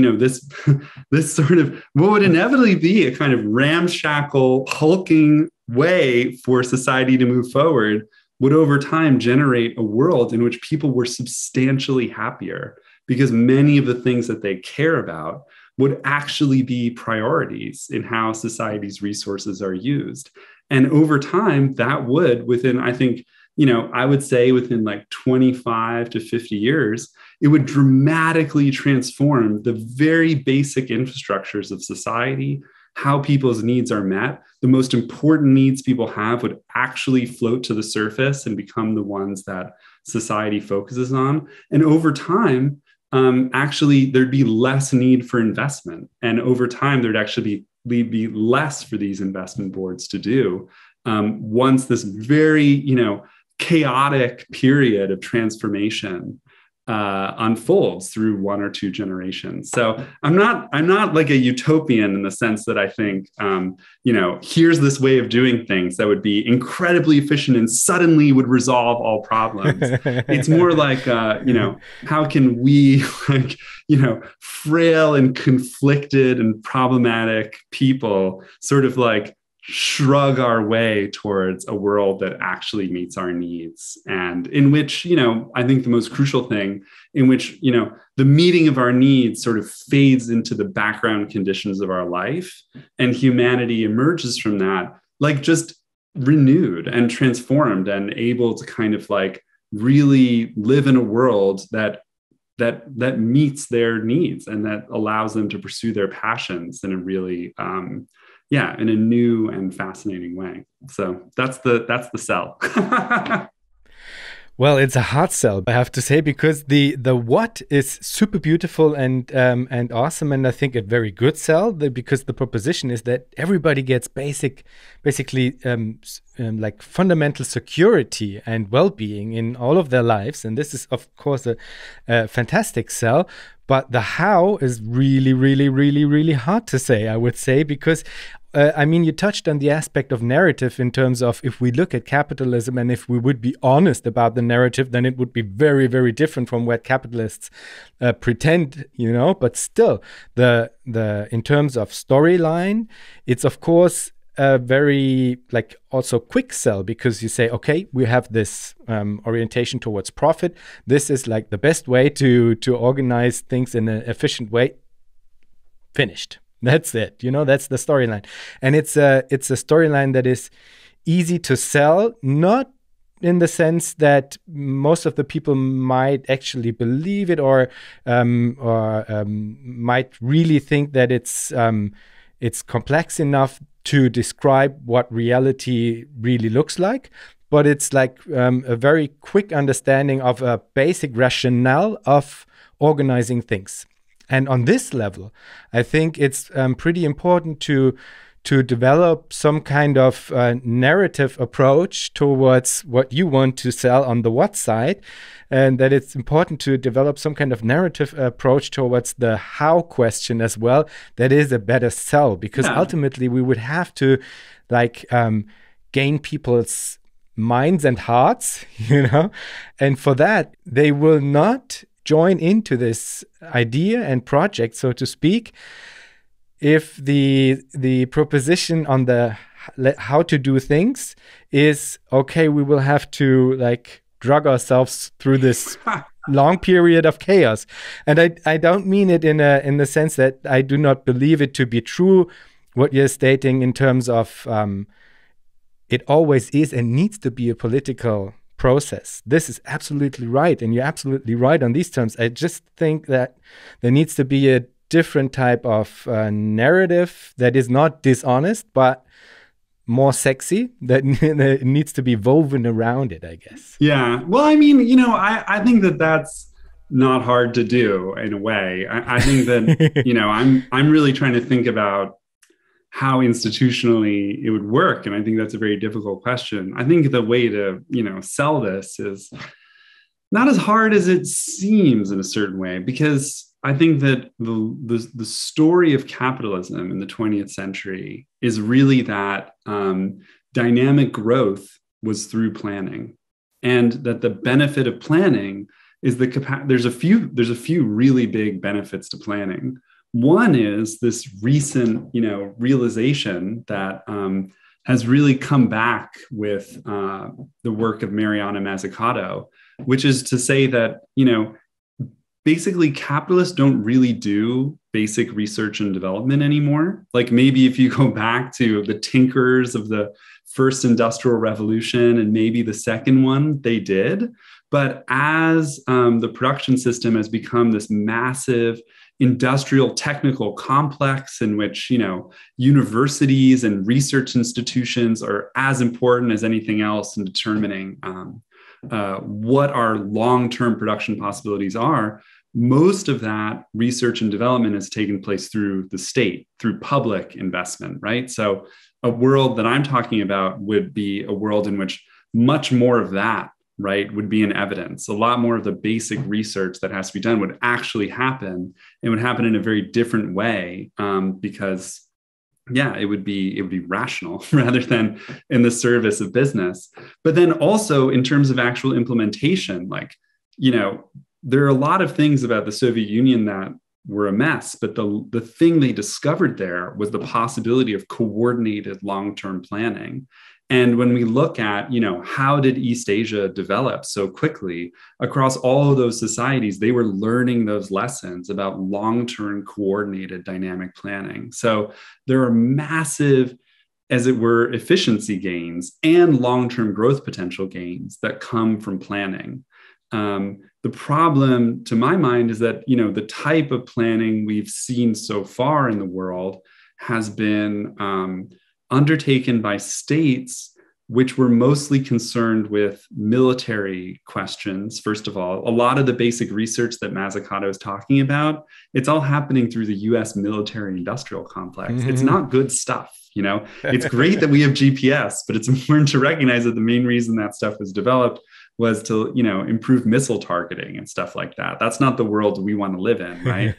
this sort of what would inevitably be a kind of ramshackle, hulking way for society to move forward would over time generate a world in which people were substantially happier because many of the things that they care about would actually be priorities in how society's resources are used. And over time, that would, within, I think, I would say within like 25 to 50 years, it would dramatically transform the very basic infrastructures of society, how people's needs are met. The most important needs people have would actually float to the surface and become the ones that society focuses on. And over time, actually, there'd be less need for investment. And over time, there'd actually be less for these investment boards to do once this very, chaotic period of transformation unfolds through one or two generations. So I'm not like a utopian in the sense that I think, here's this way of doing things that would be incredibly efficient and suddenly would resolve all problems. It's more like, how can we, frail and conflicted and problematic people sort of like shrug our way towards a world that actually meets our needs, and in which, I think the most crucial thing in which, the meeting of our needs sort of fades into the background conditions of our life, and humanity emerges from that like just renewed and transformed and able to kind of like really live in a world that meets their needs and that allows them to pursue their passions in a really in a new and fascinating way. So that's the sell. Well, it's a hard sell, I have to say, because the what is super beautiful and awesome, and I think a very good sell, because the proposition is that everybody gets basically like fundamental security and well-being in all of their lives, and this is of course a fantastic sell. But the how is really, really, really, really hard to say, I would say, because you touched on the aspect of narrative in terms of if we look at capitalism and if we would be honest about the narrative, then it would be very, very different from what capitalists pretend, But still, the in terms of storyline, it's of course a very also quick sell, because you say, okay, we have this orientation towards profit. This is the best way to organize things in an efficient way. Finished. That's it. That's the storyline. And it's a storyline that is easy to sell, not in the sense that most of the people might actually believe it or might really think that it's complex enough to describe what reality really looks like. But it's a very quick understanding of a basic rationale of organizing things. And on this level, I think it's pretty important to develop some kind of narrative approach towards what you want to sell on the what side, and that it's important to develop some kind of narrative approach towards the how question as well. That is a better sell, because ultimately we would have to gain people's minds and hearts, and for that they will not join into this idea and project, so to speak, if the proposition on the how to do things is, okay, we will have to drug ourselves through this long period of chaos. And I don't mean it in the sense that I do not believe it to be true, what you're stating in terms of it always is and needs to be a political process. This is absolutely right, and you're absolutely right on these terms. I just think that there needs to be a different type of narrative that is not dishonest, but more sexy, that needs to be woven around it, I guess. Yeah. Well, I think that that's not hard to do in a way. I think that, I'm really trying to think about how institutionally it would work. And I think that's a very difficult question. I think the way to, sell this is not as hard as it seems in a certain way, because I think that the story of capitalism in the 20th century is really that dynamic growth was through planning, and that the benefit of planning is there's a few really big benefits to planning. One is this recent, realization that has really come back with the work of Mariana Mazzucato, which is to say that, basically capitalists don't really do basic research and development anymore. Maybe if you go back to the tinkers of the first industrial revolution and maybe the second one, they did. But as the production system has become this massive industrial technical complex in which, universities and research institutions are as important as anything else in determining what our long-term production possibilities are, most of that research and development has taken place through the state, through public investment, right? So a world that I'm talking about would be a world in which much more of that, right, would be in evidence. A lot more of the basic research that has to be done would actually happen. It would happen in a very different way because it would be rational rather than in the service of business. But then also in terms of actual implementation, there are a lot of things about the Soviet Union that were a mess, but the thing they discovered there was the possibility of coordinated long-term planning. And when we look at, how did East Asia develop so quickly across all of those societies, they were learning those lessons about long-term coordinated dynamic planning. So there are massive, as it were, efficiency gains and long-term growth potential gains that come from planning. The problem, to my mind, is that, the type of planning we've seen so far in the world has been undertaken by states which were mostly concerned with military questions. First of all, a lot of the basic research that Mazzucato is talking about, it's all happening through the US military industrial complex. Mm-hmm. It's not good stuff. It's great that we have GPS, but it's important to recognize that the main reason that stuff was developed was to, improve missile targeting and stuff like that. That's not the world we want to live in, right?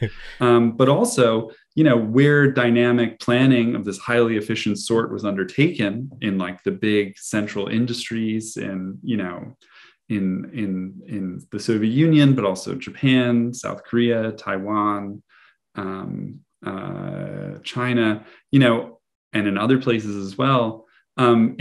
But also, where dynamic planning of this highly efficient sort was undertaken in like the big central industries and, in the Soviet Union, but also Japan, South Korea, Taiwan, China, and in other places as well.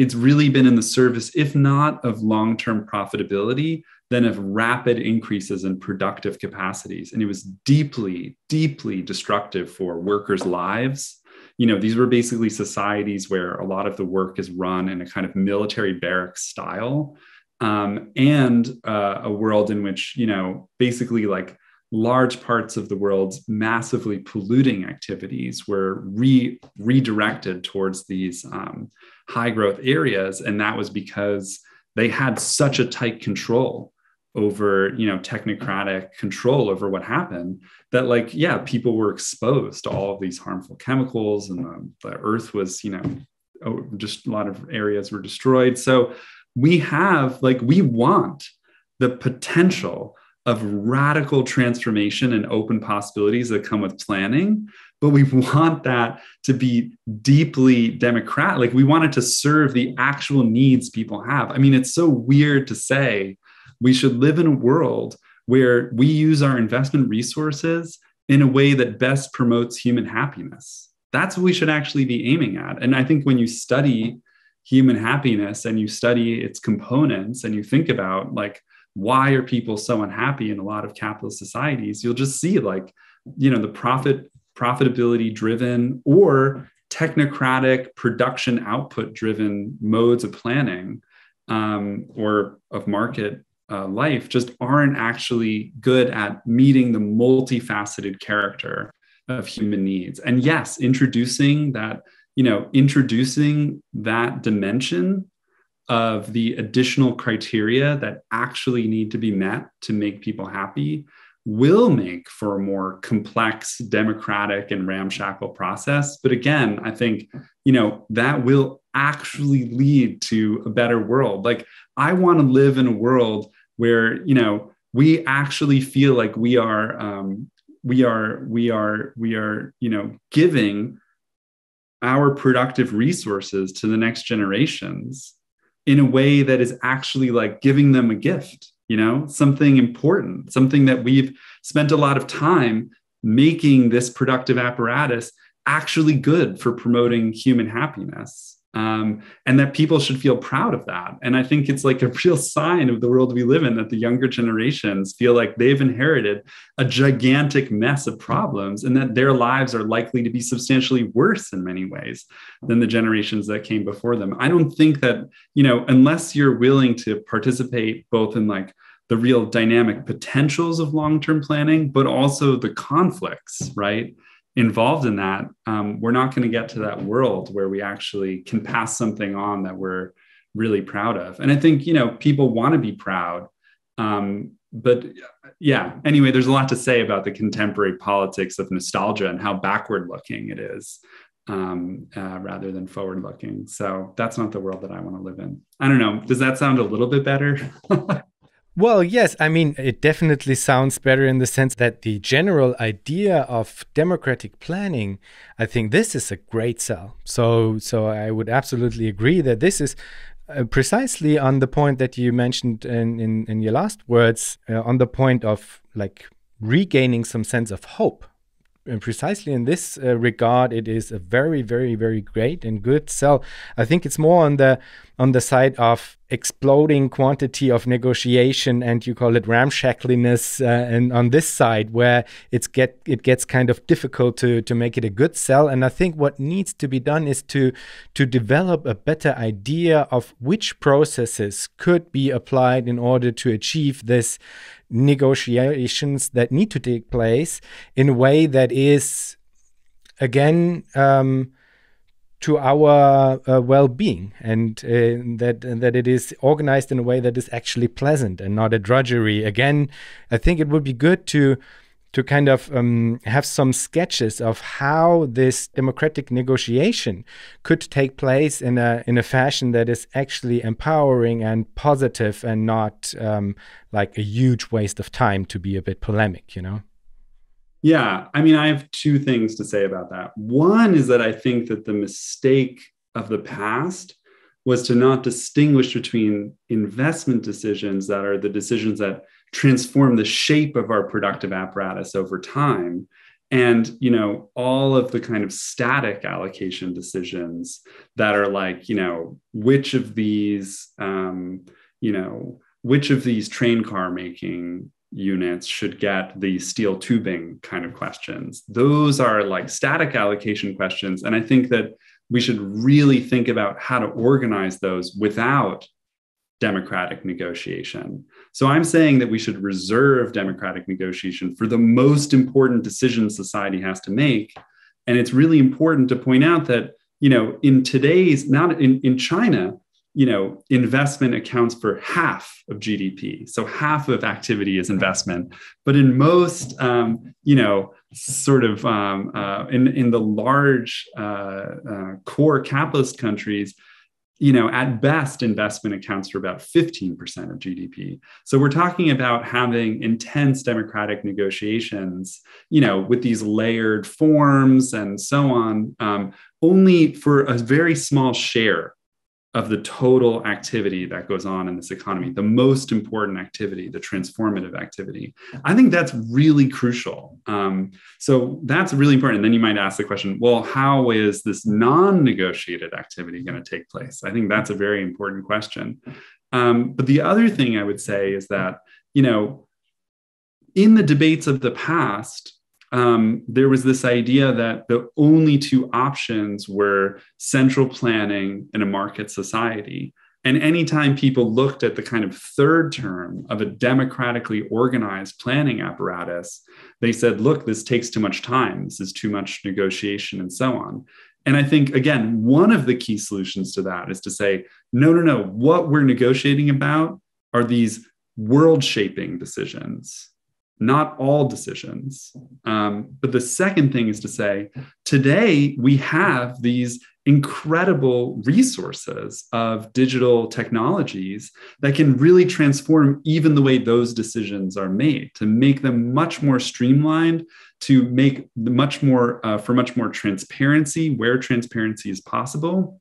It's really been in the service, if not of long-term profitability, then of rapid increases in productive capacities. And it was deeply, deeply destructive for workers' lives. These were basically societies where a lot of the work is run in a kind of military barracks style, and a world in which, basically like large parts of the world's massively polluting activities were redirected towards these high growth areas. And that was because they had such a tight control over, technocratic control over what happened that people were exposed to all of these harmful chemicals, and the earth was, just a lot of areas were destroyed. So we want the potential of radical transformation and open possibilities that come with planning, but we want that to be deeply democratic. Like, we want it to serve the actual needs people have. I mean, it's so weird to say we should live in a world where we use our investment resources in a way that best promotes human happiness. That's what we should actually be aiming at. And I think when you study human happiness and you study its components and you think about why are people so unhappy in a lot of capitalist societies, you'll just see the profitability driven or technocratic production output driven modes of planning or of market life just aren't actually good at meeting the multifaceted character of human needs. And yes, introducing that dimension of the additional criteria that actually need to be met to make people happy will make for a more complex, democratic, and ramshackle process. But again, I think, that will actually lead to a better world. I want to live in a world where, we actually feel like we are giving our productive resources to the next generations in a way that is actually giving them a gift, something important, something that we've spent a lot of time making this productive apparatus actually good for promoting human happiness. And that people should feel proud of that. And I think it's a real sign of the world we live in that the younger generations feel like they've inherited a gigantic mess of problems and that their lives are likely to be substantially worse in many ways than the generations that came before them. I don't think that, unless you're willing to participate both in the real dynamic potentials of long-term planning, but also the conflicts, right, involved in that, we're not going to get to that world where we actually can pass something on that we're really proud of. And I think, people want to be proud. But yeah, anyway, there's a lot to say about the contemporary politics of nostalgia and how backward looking it is rather than forward looking. So that's not the world that I want to live in. I don't know. Does that sound a little bit better? Well, yes. I mean, it definitely sounds better in the sense that the general idea of democratic planning, I think this is a great sell. So I would absolutely agree that this is precisely on the point that you mentioned in your last words, on the point of regaining some sense of hope. And precisely in this regard, it is a very, very, very great and good sell. I think it's more on the side of exploding quantity of negotiation, and you call it ramshackliness, and on this side where it gets kind of difficult to make it a good sell. And I think what needs to be done is to develop a better idea of which processes could be applied in order to achieve this negotiations that need to take place in a way that is, again, to our well-being, and that it is organized in a way that is actually pleasant and not a drudgery. Again, I think it would be good to to kind of have some sketches of how this democratic negotiation could take place in a fashion that is actually empowering and positive and not like a huge waste of time, to be a bit polemic, you know? Yeah, I mean, I have two things to say about that. One is that I think that the mistake of the past was to not distinguish between investment decisions that are the decisions that transform the shape of our productive apparatus over time, and, you know, all of the kind of static allocation decisions that are like, you know, which of these train car making units should get the steel tubing kind of questions. Those are like static allocation questions. And I think that we should really think about how to organize those without democratic negotiation. So I'm saying that we should reserve democratic negotiation for the most important decisions society has to make. And it's really important to point out that, you know, in today's, not in China, you know, investment accounts for half of GDP. So half of activity is investment. But in most, you know, sort of in the large core capitalist countries, you know, at best, investment accounts for about 15% of GDP. So we're talking about having intense democratic negotiations, you know, with these layered forms and so on, only for a very small share of the total activity that goes on in this economy, the most important activity, the transformative activity. I think that's really crucial. So that's really important. And then you might ask the question, well, how is this non-negotiated activity going to take place? I think that's a very important question. But the other thing I would say is that, you know, in the debates of the past, there was this idea that the only two options were central planning and a market society. And anytime people looked at the kind of third term of a democratically organized planning apparatus, they said, look, this takes too much time. This is too much negotiation and so on. And I think, again, one of the key solutions to that is to say, no. What we're negotiating about are these world-shaping decisions, not all decisions. But the second thing is to say, today we have these incredible resources of digital technologies that can really transform even the way those decisions are made, to make them much more streamlined, to make much more for much more transparency where transparency is possible,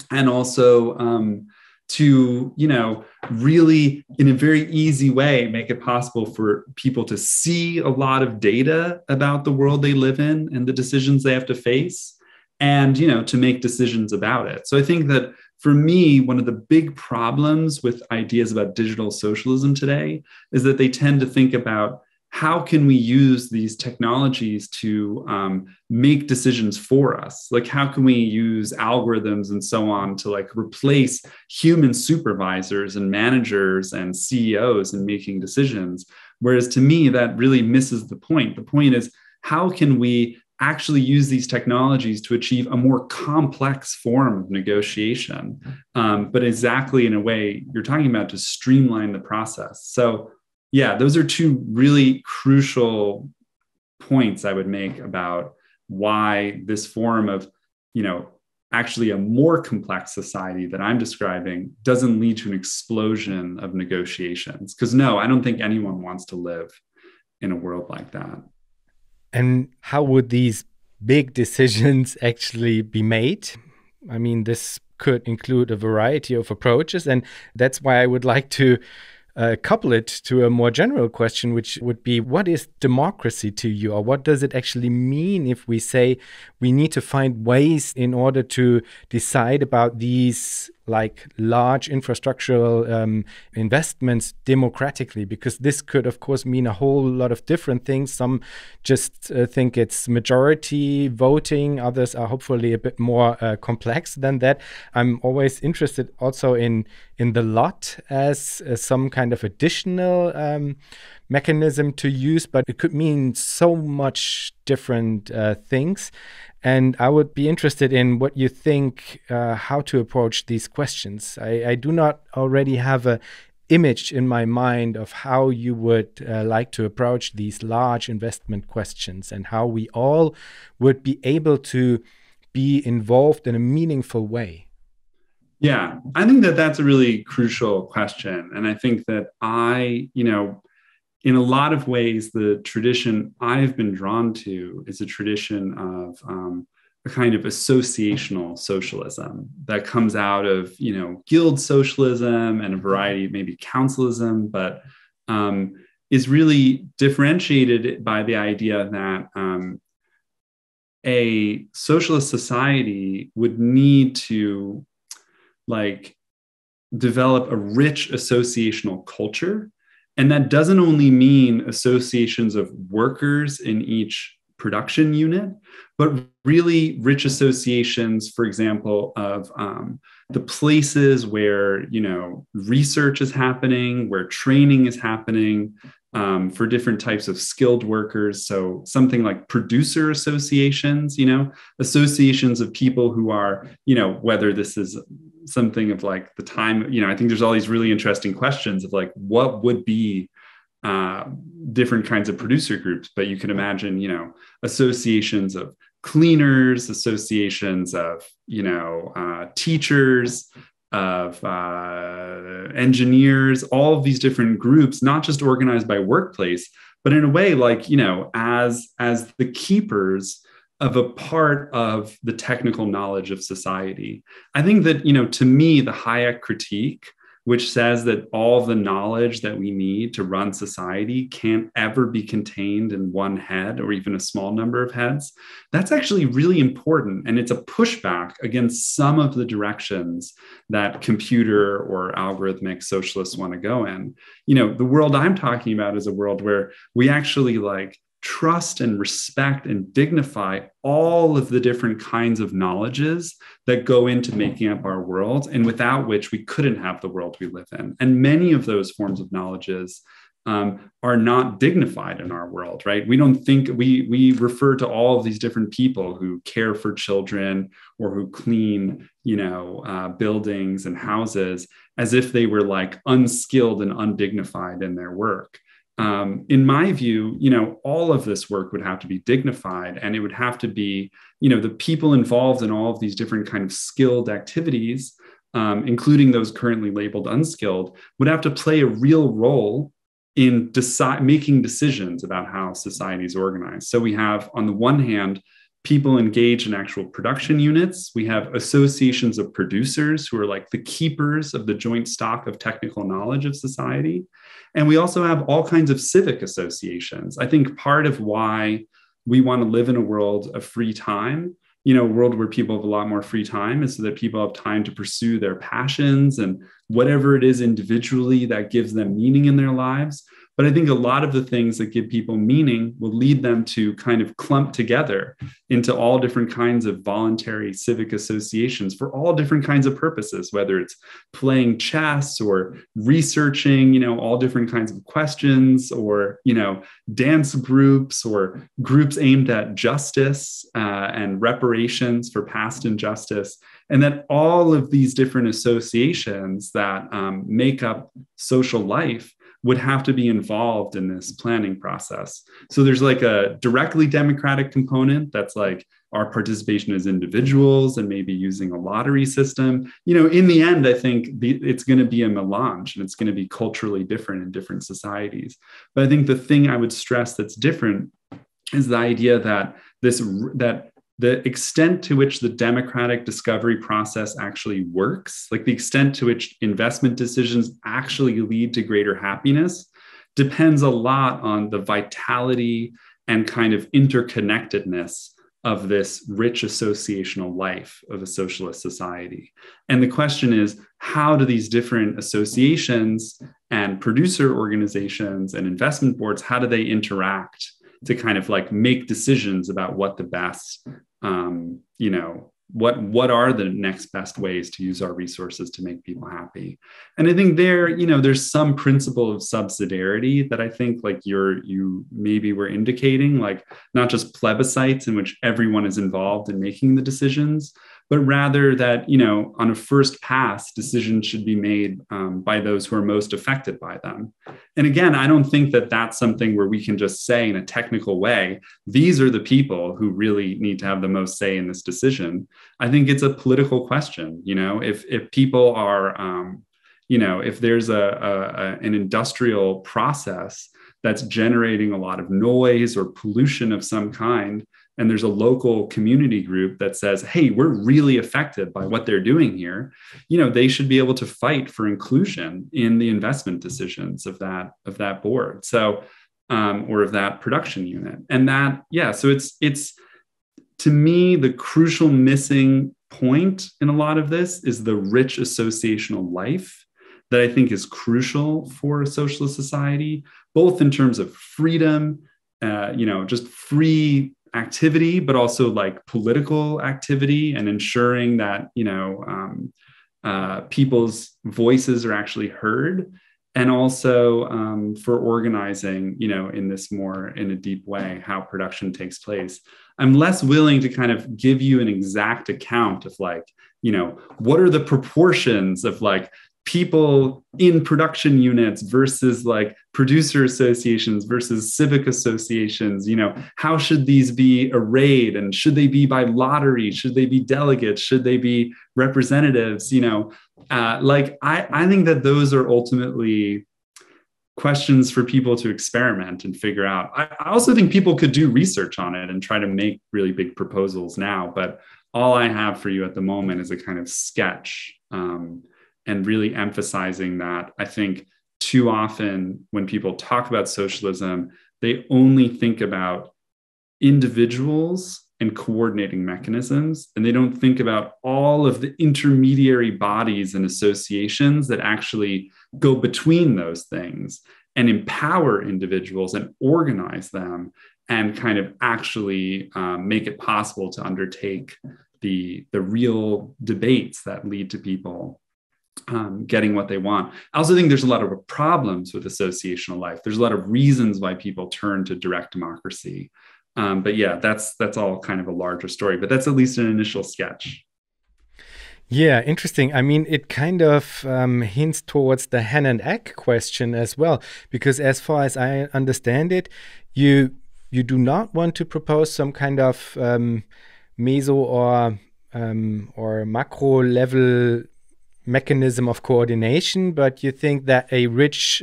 and also to, you know, really in a very easy way make it possible for people to see a lot of data about the world they live in and the decisions they have to face, and, you know, to make decisions about it. So I think that for me, one of the big problems with ideas about digital socialism today is that they tend to think about how can we use these technologies to make decisions for us? Like, how can we use algorithms and so on to like replace human supervisors and managers and CEOs in making decisions? Whereas to me, that really misses the point. The point is, how can we actually use these technologies to achieve a more complex form of negotiation, but exactly in a way you're talking about, to streamline the process. So yeah, those are two really crucial points I would make about why this form of, you know, actually a more complex society that I'm describing doesn't lead to an explosion of negotiations. Because no, I don't think anyone wants to live in a world like that. And how would these big decisions actually be made? I mean, this could include a variety of approaches, and that's why I would like to couple it to a more general question, which would be, what is democracy to you? Or what does it actually mean if we say we need to find ways in order to decide about these like large infrastructural investments democratically? Because this could, of course, mean a whole lot of different things. Some just think it's majority voting. Others are hopefully a bit more complex than that. I'm always interested also in the lot as some kind of additional mechanism to use, but it could mean so much different things. And I would be interested in what you think, how to approach these questions. I do not already have a image in my mind of how you would like to approach these large investment questions and how we all would be able to be involved in a meaningful way? Yeah, I think that that's a really crucial question. And I think that in a lot of ways, the tradition I've been drawn to is a tradition of a kind of associational socialism that comes out of, guild socialism and a variety, maybe councilism, but is really differentiated by the idea that a socialist society would need to develop a rich associational culture. And that doesn't only mean associations of workers in each production unit, but really rich associations, for example, of the places where, research is happening, where training is happening, for different types of skilled workers. So something like producer associations, associations of people who are, whether this is something of the time, I think there's all these really interesting questions of what would be different kinds of producer groups, but you can imagine, associations of cleaners, associations of, teachers, of engineers, all of these different groups, not just organized by workplace, but in a way as the keepers of a part of the technical knowledge of society. I think that, to me, the Hayek critique, which says that all the knowledge that we need to run society can't ever be contained in one head or even a small number of heads, that's actually really important. And it's a pushback against some of the directions that computer or algorithmic socialists want to go in. The world I'm talking about is a world where we actually trust and respect and dignify all of the different kinds of knowledges that go into making up our world, and without which we couldn't have the world we live in. And many of those forms of knowledges are not dignified in our world, right? We don't think, we refer to all of these different people who care for children or who clean, buildings and houses as if they were unskilled and undignified in their work. In my view, all of this work would have to be dignified, and it would have to be, the people involved in all of these different kind of skilled activities, including those currently labeled unskilled, would have to play a real role in making decisions about how society is organized. So we have, on the one hand, people engaged in actual production units. We have associations of producers who are the keepers of the joint stock of technical knowledge of society. And we also have all kinds of civic associations. I think part of why we want to live in a world of free time, a world where people have a lot more free time, is so that people have time to pursue their passions and whatever it is individually that gives them meaning in their lives. But I think a lot of the things that give people meaning will lead them to kind of clump together into all different kinds of voluntary civic associations for all different kinds of purposes, whether it's playing chess or researching, all different kinds of questions, or, dance groups or groups aimed at justice and reparations for past injustice. And that all of these different associations that make up social life would have to be involved in this planning process. So there's a directly democratic component that's our participation as individuals and maybe using a lottery system. In the end, I think it's going to be a melange, and it's going to be culturally different in different societies. But I think the thing I would stress that's different is the idea that the extent to which the democratic discovery process actually works, the extent to which investment decisions actually lead to greater happiness, depends a lot on the vitality and kind of interconnectedness of this rich associational life of a socialist society. And the question is, how do these different associations and producer organizations and investment boards, how do they interact to kind of make decisions about what the best, what are the next best ways to use our resources to make people happy? And I think there's some principle of subsidiarity that I think you maybe were indicating, not just plebiscites in which everyone is involved in making the decisions, but rather that, on a first pass, decisions should be made by those who are most affected by them. And again, I don't think that that's something where we can just say in a technical way, these are the people who really need to have the most say in this decision. I think it's a political question. If people are, if there's an industrial process that's generating a lot of noise or pollution of some kind, and there's a local community group that says, hey, we're really affected by what they're doing here, they should be able to fight for inclusion in the investment decisions of that board. So, or of that production unit. And so it's to me, the crucial missing point in a lot of this is the rich associational life that I think is crucial for a socialist society, both in terms of freedom, just free activity, but also like political activity and ensuring that, people's voices are actually heard. And also for organizing, in a deep way, how production takes place. I'm less willing to kind of give you an exact account of what are the proportions of people in production units versus producer associations versus civic associations. How should these be arrayed, and should they be by lottery? Should they be delegates? Should they be representatives? I think that those are ultimately questions for people to experiment and figure out. I also think people could do research on it and try to make really big proposals now, but all I have for you at the moment is a kind of sketch, and really emphasizing that I think too often when people talk about socialism, they only think about individuals and coordinating mechanisms, and they don't think about all of the intermediary bodies and associations that actually go between those things and empower individuals and organize them and kind of actually make it possible to undertake the real debates that lead to people getting what they want. I also think there's a lot of problems with associational life. There's a lot of reasons why people turn to direct democracy. But yeah, that's all kind of a larger story, but that's at least an initial sketch. Yeah, interesting. I mean, it kind of hints towards the hen and egg question as well, because as far as I understand it, you do not want to propose some kind of meso or macro level mechanism of coordination, but you think that a rich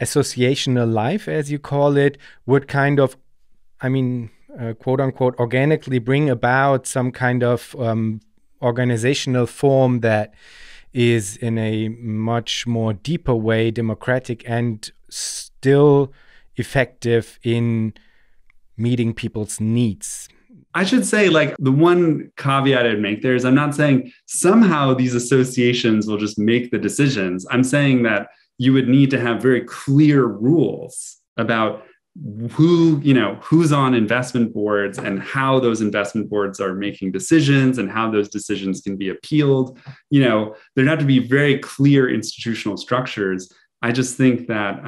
associational life, as you call it, would kind of, quote unquote, organically bring about some kind of organizational form that is in a much more deeper way democratic and still effective in meeting people's needs. I should say, the one caveat I'd make there is I'm not saying somehow these associations will just make the decisions. I'm saying that you would need to have very clear rules about who's on investment boards and how those investment boards are making decisions and how those decisions can be appealed. There'd have to be very clear institutional structures. I just think that,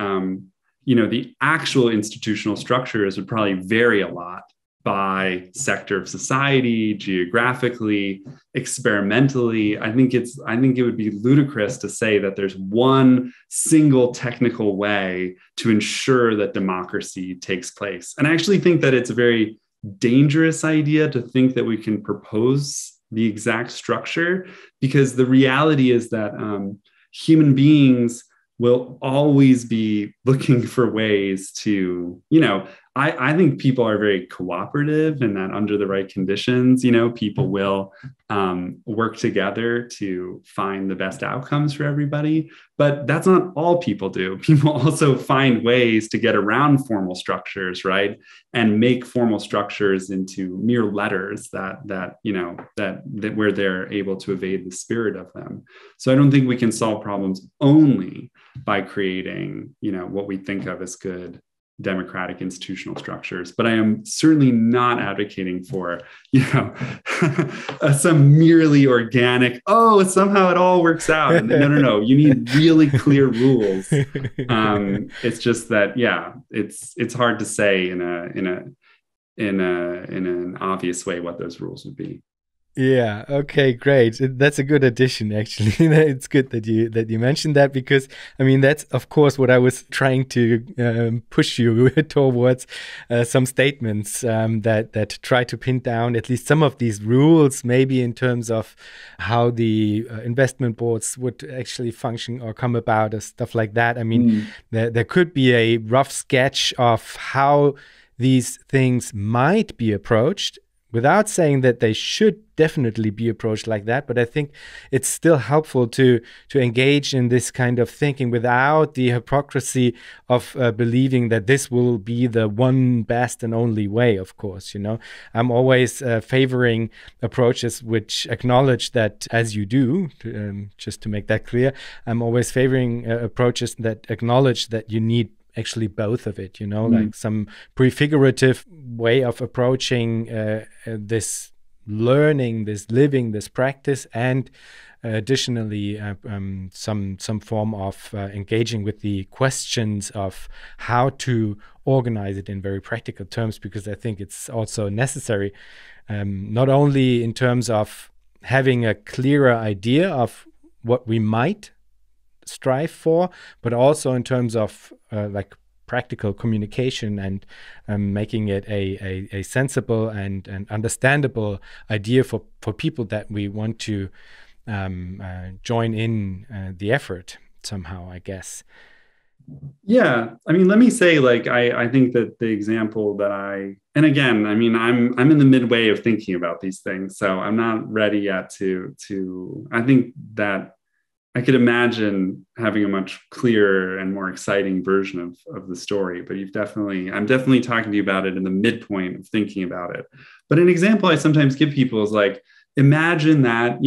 the actual institutional structures would probably vary a lot by sector of society, geographically, experimentally. I think it would be ludicrous to say that there's one single technical way to ensure that democracy takes place. And I actually think that it's a very dangerous idea to think that we can propose the exact structure, because the reality is that human beings will always be looking for ways to, I think people are very cooperative, and that under the right conditions, people will work together to find the best outcomes for everybody. But that's not all people do. People also find ways to get around formal structures, right? And make formal structures into mere letters that where they're able to evade the spirit of them. So I don't think we can solve problems only by creating, what we think of as good democratic institutional structures. But I am certainly not advocating for, some merely organic, somehow it all works out. No. You need really clear rules. It's just that, it's hard to say in an obvious way what those rules would be. Yeah. Okay. Great. That's a good addition, actually. It's good that you mentioned that, because I mean that's of course what I was trying to push you towards, some statements that try to pin down at least some of these rules, maybe in terms of how the investment boards would actually function or come about, or stuff like that. I mean, there could be a rough sketch of how these things might be approached, without saying that they should definitely be approached like that. But I think it's still helpful to engage in this kind of thinking without the hypocrisy of believing that this will be the one best and only way. Of course, I'm always favoring approaches which acknowledge that, as you do, just to make that clear, I'm always favoring approaches that acknowledge that you need actually both of it, like some prefigurative way of approaching this learning, this living, this practice, and additionally some form of engaging with the questions of how to organize it in very practical terms, because I think it's also necessary, not only in terms of having a clearer idea of what we might strive for, but also in terms of like practical communication and making it a sensible and understandable idea for people that we want to join in the effort somehow, I guess. Yeah, I mean, let me say, like, I think that the example that and again, I mean, I'm in the midway of thinking about these things, so I'm not ready yet to. I think that I could imagine having a much clearer and more exciting version of the story, but I'm definitely talking to you about it in the midpoint of thinking about it. But an example I sometimes give people is like, imagine that,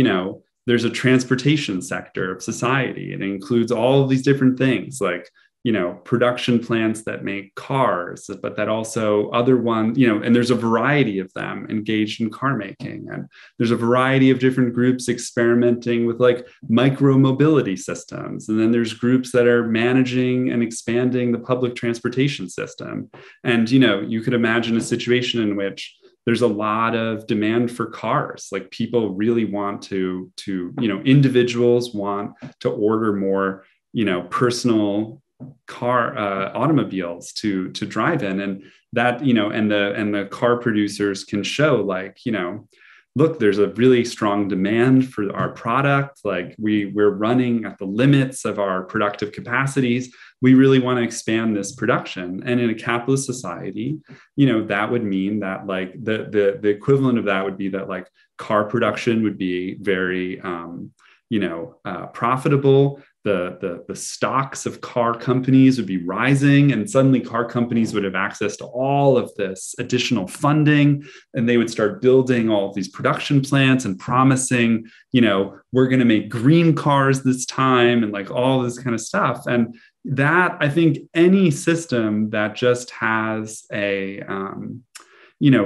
there's a transportation sector of society. It includes all of these different things, like, production plants that make cars, but that also other ones, and there's a variety of them engaged in car making. And there's a variety of different groups experimenting with like micro mobility systems. And then there's groups that are managing and expanding the public transportation system. And, you could imagine a situation in which there's a lot of demand for cars. Like people really want to individuals want to order more, personal automobiles to drive in, and that and the car producers can show, like, look, there's a really strong demand for our product, like we're running at the limits of our productive capacities, we really want to expand this production. And in a capitalist society, that would mean that like the equivalent of that would be that like car production would be very profitable. The stocks of car companies would be rising, and suddenly car companies would have access to all of this additional funding, and they would start building all of these production plants and promising, we're going to make green cars this time, and like all this kind of stuff. And that, I think, any system that just has a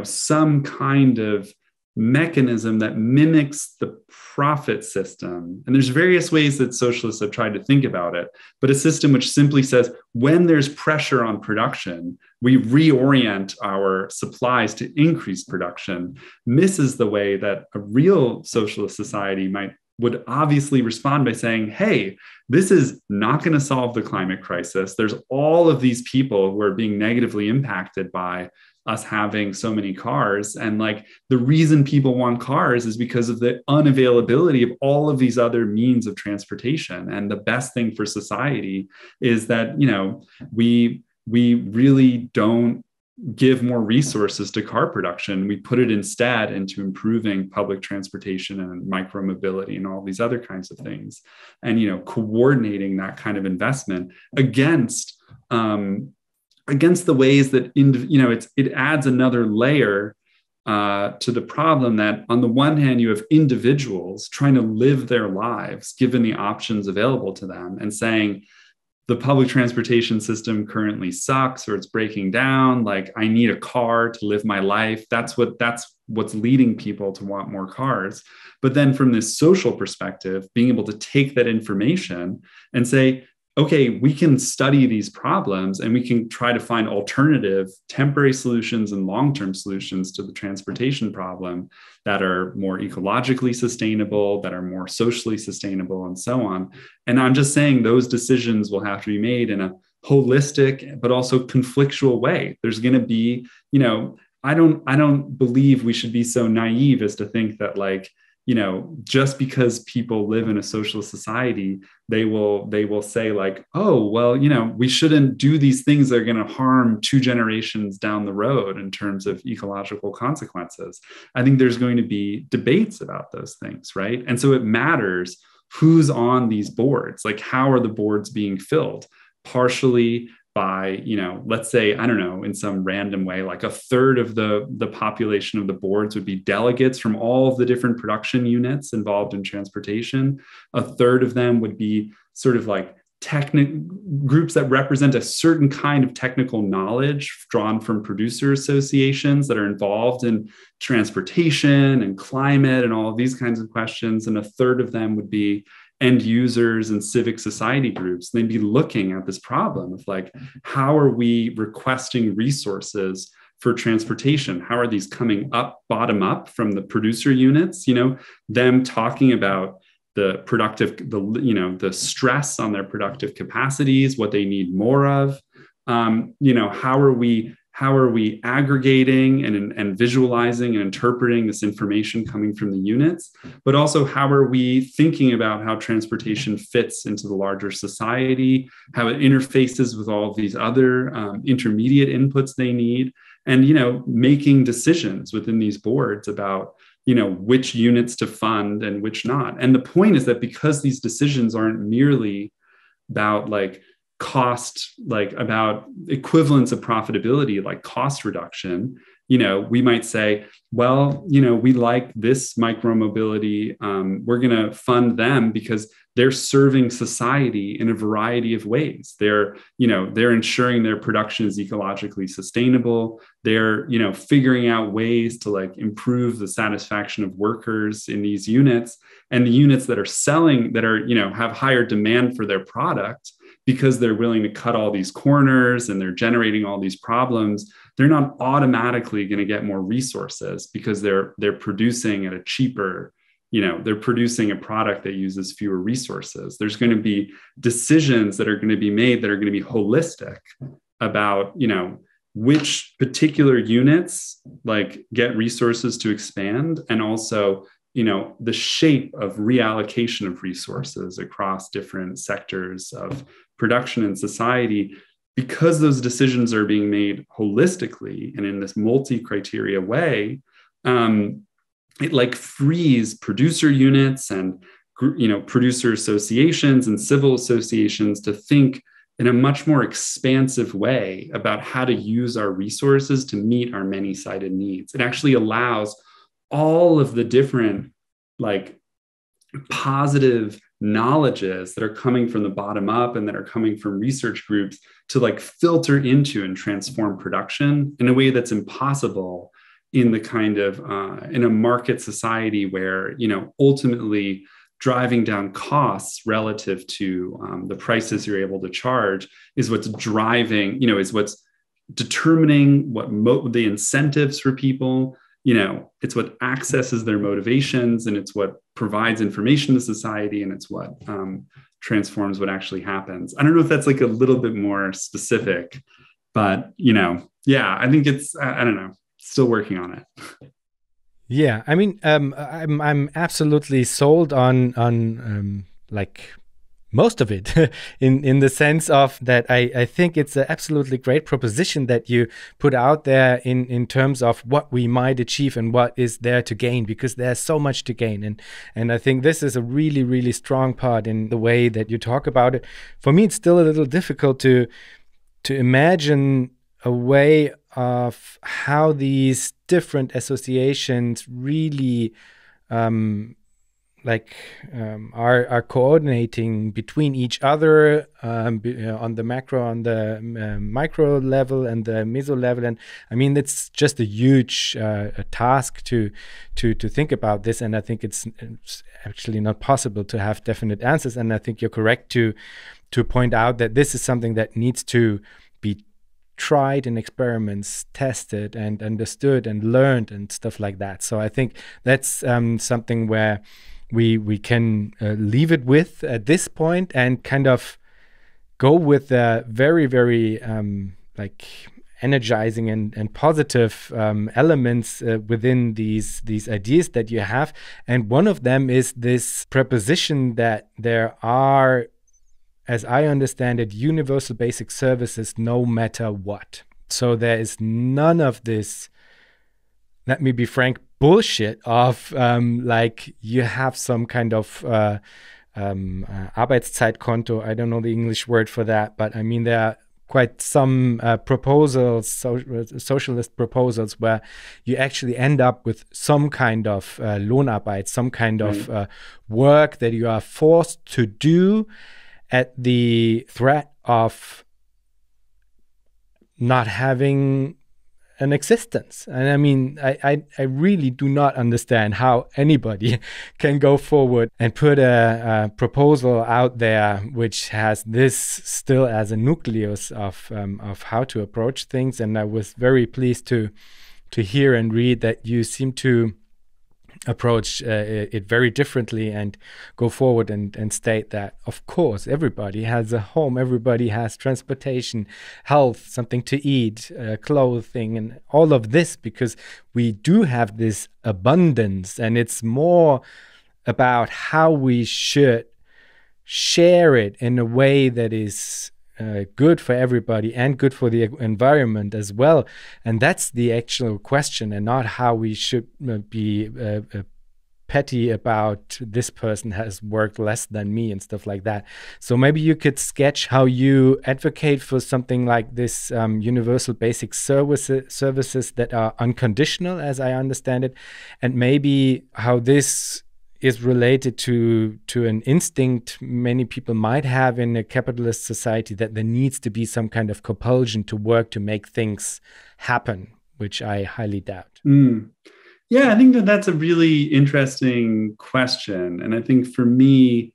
some kind of mechanism that mimics the profit system. And there's various ways that socialists have tried to think about it, but a system which simply says, when there's pressure on production, we reorient our supplies to increase production, misses the way that a real socialist society would obviously respond by saying, hey, this is not going to solve the climate crisis. There's all of these people who are being negatively impacted by us having so many cars. And like the reason people want cars is because of the unavailability of all of these other means of transportation. And the best thing for society is that, we really don't give more resources to car production. We put it instead into improving public transportation and micromobility and all these other kinds of things. And, coordinating that kind of investment against the ways that, it adds another layer to the problem that on the one hand, you have individuals trying to live their lives given the options available to them and saying, the public transportation system currently sucks or it's breaking down. Like, I need a car to live my life. That's what's leading people to want more cars. But then from this social perspective, being able to take that information and say, okay, we can study these problems and we can try to find alternative temporary solutions and long-term solutions to the transportation problem that are more ecologically sustainable, that are more socially sustainable, and so on. And I'm just saying those decisions will have to be made in a holistic, but also conflictual way. There's going to be, I don't believe we should be so naive as to think that, like, just because people live in a socialist society, they will say, like, oh, well, we shouldn't do these things that are going to harm 2 generations down the road in terms of ecological consequences. I think there's going to be debates about those things, right? And so it matters who's on these boards. Like, how are the boards being filled? Partially by, let's say, I don't know, in some random way, like a third of the population of the boards would be delegates from all of the different production units involved in transportation. A third of them would be sort of like groups that represent a certain kind of technical knowledge drawn from producer associations that are involved in transportation and climate and all of these kinds of questions. And a third of them would be end users and civic society groups. They'd be looking at this problem of, like, how are we requesting resources for transportation? How are these coming up, bottom up from the producer units? Them talking about the stress on their productive capacities, what they need more of. How are we aggregating and visualizing and interpreting this information coming from the units? But also, how are we thinking about how transportation fits into the larger society, how it interfaces with all of these other intermediate inputs they need, and, making decisions within these boards about, which units to fund and which not. And the point is that because these decisions aren't merely about, like, cost, like about equivalence of profitability, like cost reduction, we might say, well, we like this micromobility. We're going to fund them because they're serving society in a variety of ways. They're ensuring their production is ecologically sustainable. They're, figuring out ways to, like, improve the satisfaction of workers in these units, and the units that are selling, that are, have higher demand for their product, because they're willing to cut all these corners and they're generating all these problems, they're not automatically going to get more resources because they're producing at a cheaper, they're producing a product that uses fewer resources. There's going to be decisions that are going to be made that are going to be holistic about, which particular units, like, get resources to expand, and also, the shape of reallocation of resources across different sectors of production and society, because those decisions are being made holistically and in this multi-criteria way. It, like, frees producer units and, producer associations and civil associations to think in a much more expansive way about how to use our resources to meet our many-sided needs. It actually allows all of the different, like, positive knowledges that are coming from the bottom up and that are coming from research groups to, like, filter into and transform production in a way that's impossible in the kind of in a market society where, ultimately driving down costs relative to the prices you're able to charge is what's driving, is what's determining what the incentives for people. It's what accesses their motivations, and it's what provides information to society, and it's what transforms what actually happens. I don't know if that's, like, a little bit more specific, but, I think it's, I don't know, still working on it. Yeah, I mean, I'm absolutely sold on like, most of it in the sense of that I think it's an absolutely great proposition that you put out there in terms of what we might achieve and what is there to gain, because there's so much to gain. And I think this is a really, really strong part in the way that you talk about it. For me, it's still a little difficult to imagine a way of how these different associations really are coordinating between each other on the macro, on the micro level and the meso level. And I mean, it's just a huge task to think about this. And I think it's actually not possible to have definite answers. And I think you're correct to to point out that this is something that needs to be tried in experiments, tested and understood and learned and stuff like that. So I think that's something where we can leave it with at this point and kind of go with the very, very like energizing and positive elements within these ideas that you have. And one of them is this preposition that there are, as I understand it, universal basic services no matter what. So there is none of this, let me be frank, bullshit of like you have some kind of Arbeitszeitkonto. I don't know the English word for that, but I mean there are quite some proposals, socialist proposals, where you actually end up with some kind of Lohnarbeit, some kind of work that you are forced to do at the threat of not having an existence. And I mean, I really do not understand how anybody can go forward and put a proposal out there which has this still as a nucleus of how to approach things. And I was very pleased to hear and read that you seem to approach it very differently and go forward and state that, of course, everybody has a home, everybody has transportation, health, something to eat, clothing, and all of this, because we do have this abundance, and it's more about how we should share it in a way that is good for everybody and good for the environment as well. And that's the actual question, and not how we should be petty about this person has worked less than me and stuff like that. So maybe you could sketch how you advocate for something like this universal basic services that are unconditional, as I understand it, and maybe how this is related to an instinct many people might have in a capitalist society, that there needs to be some kind of compulsion to work to make things happen, which I highly doubt. Yeah, I think that's a really interesting question. And I think for me,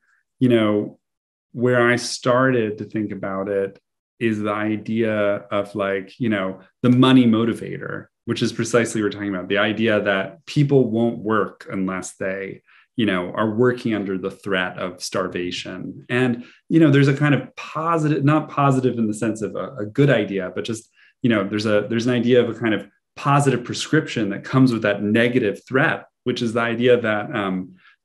where I started to think about it is the idea of like, the money motivator, which is precisely what we're talking about. The idea that people won't work unless they are working under the threat of starvation. And, there's a kind of positive, not positive in the sense of a good idea, but just, there's an idea of a kind of positive prescription that comes with that negative threat, which is the idea that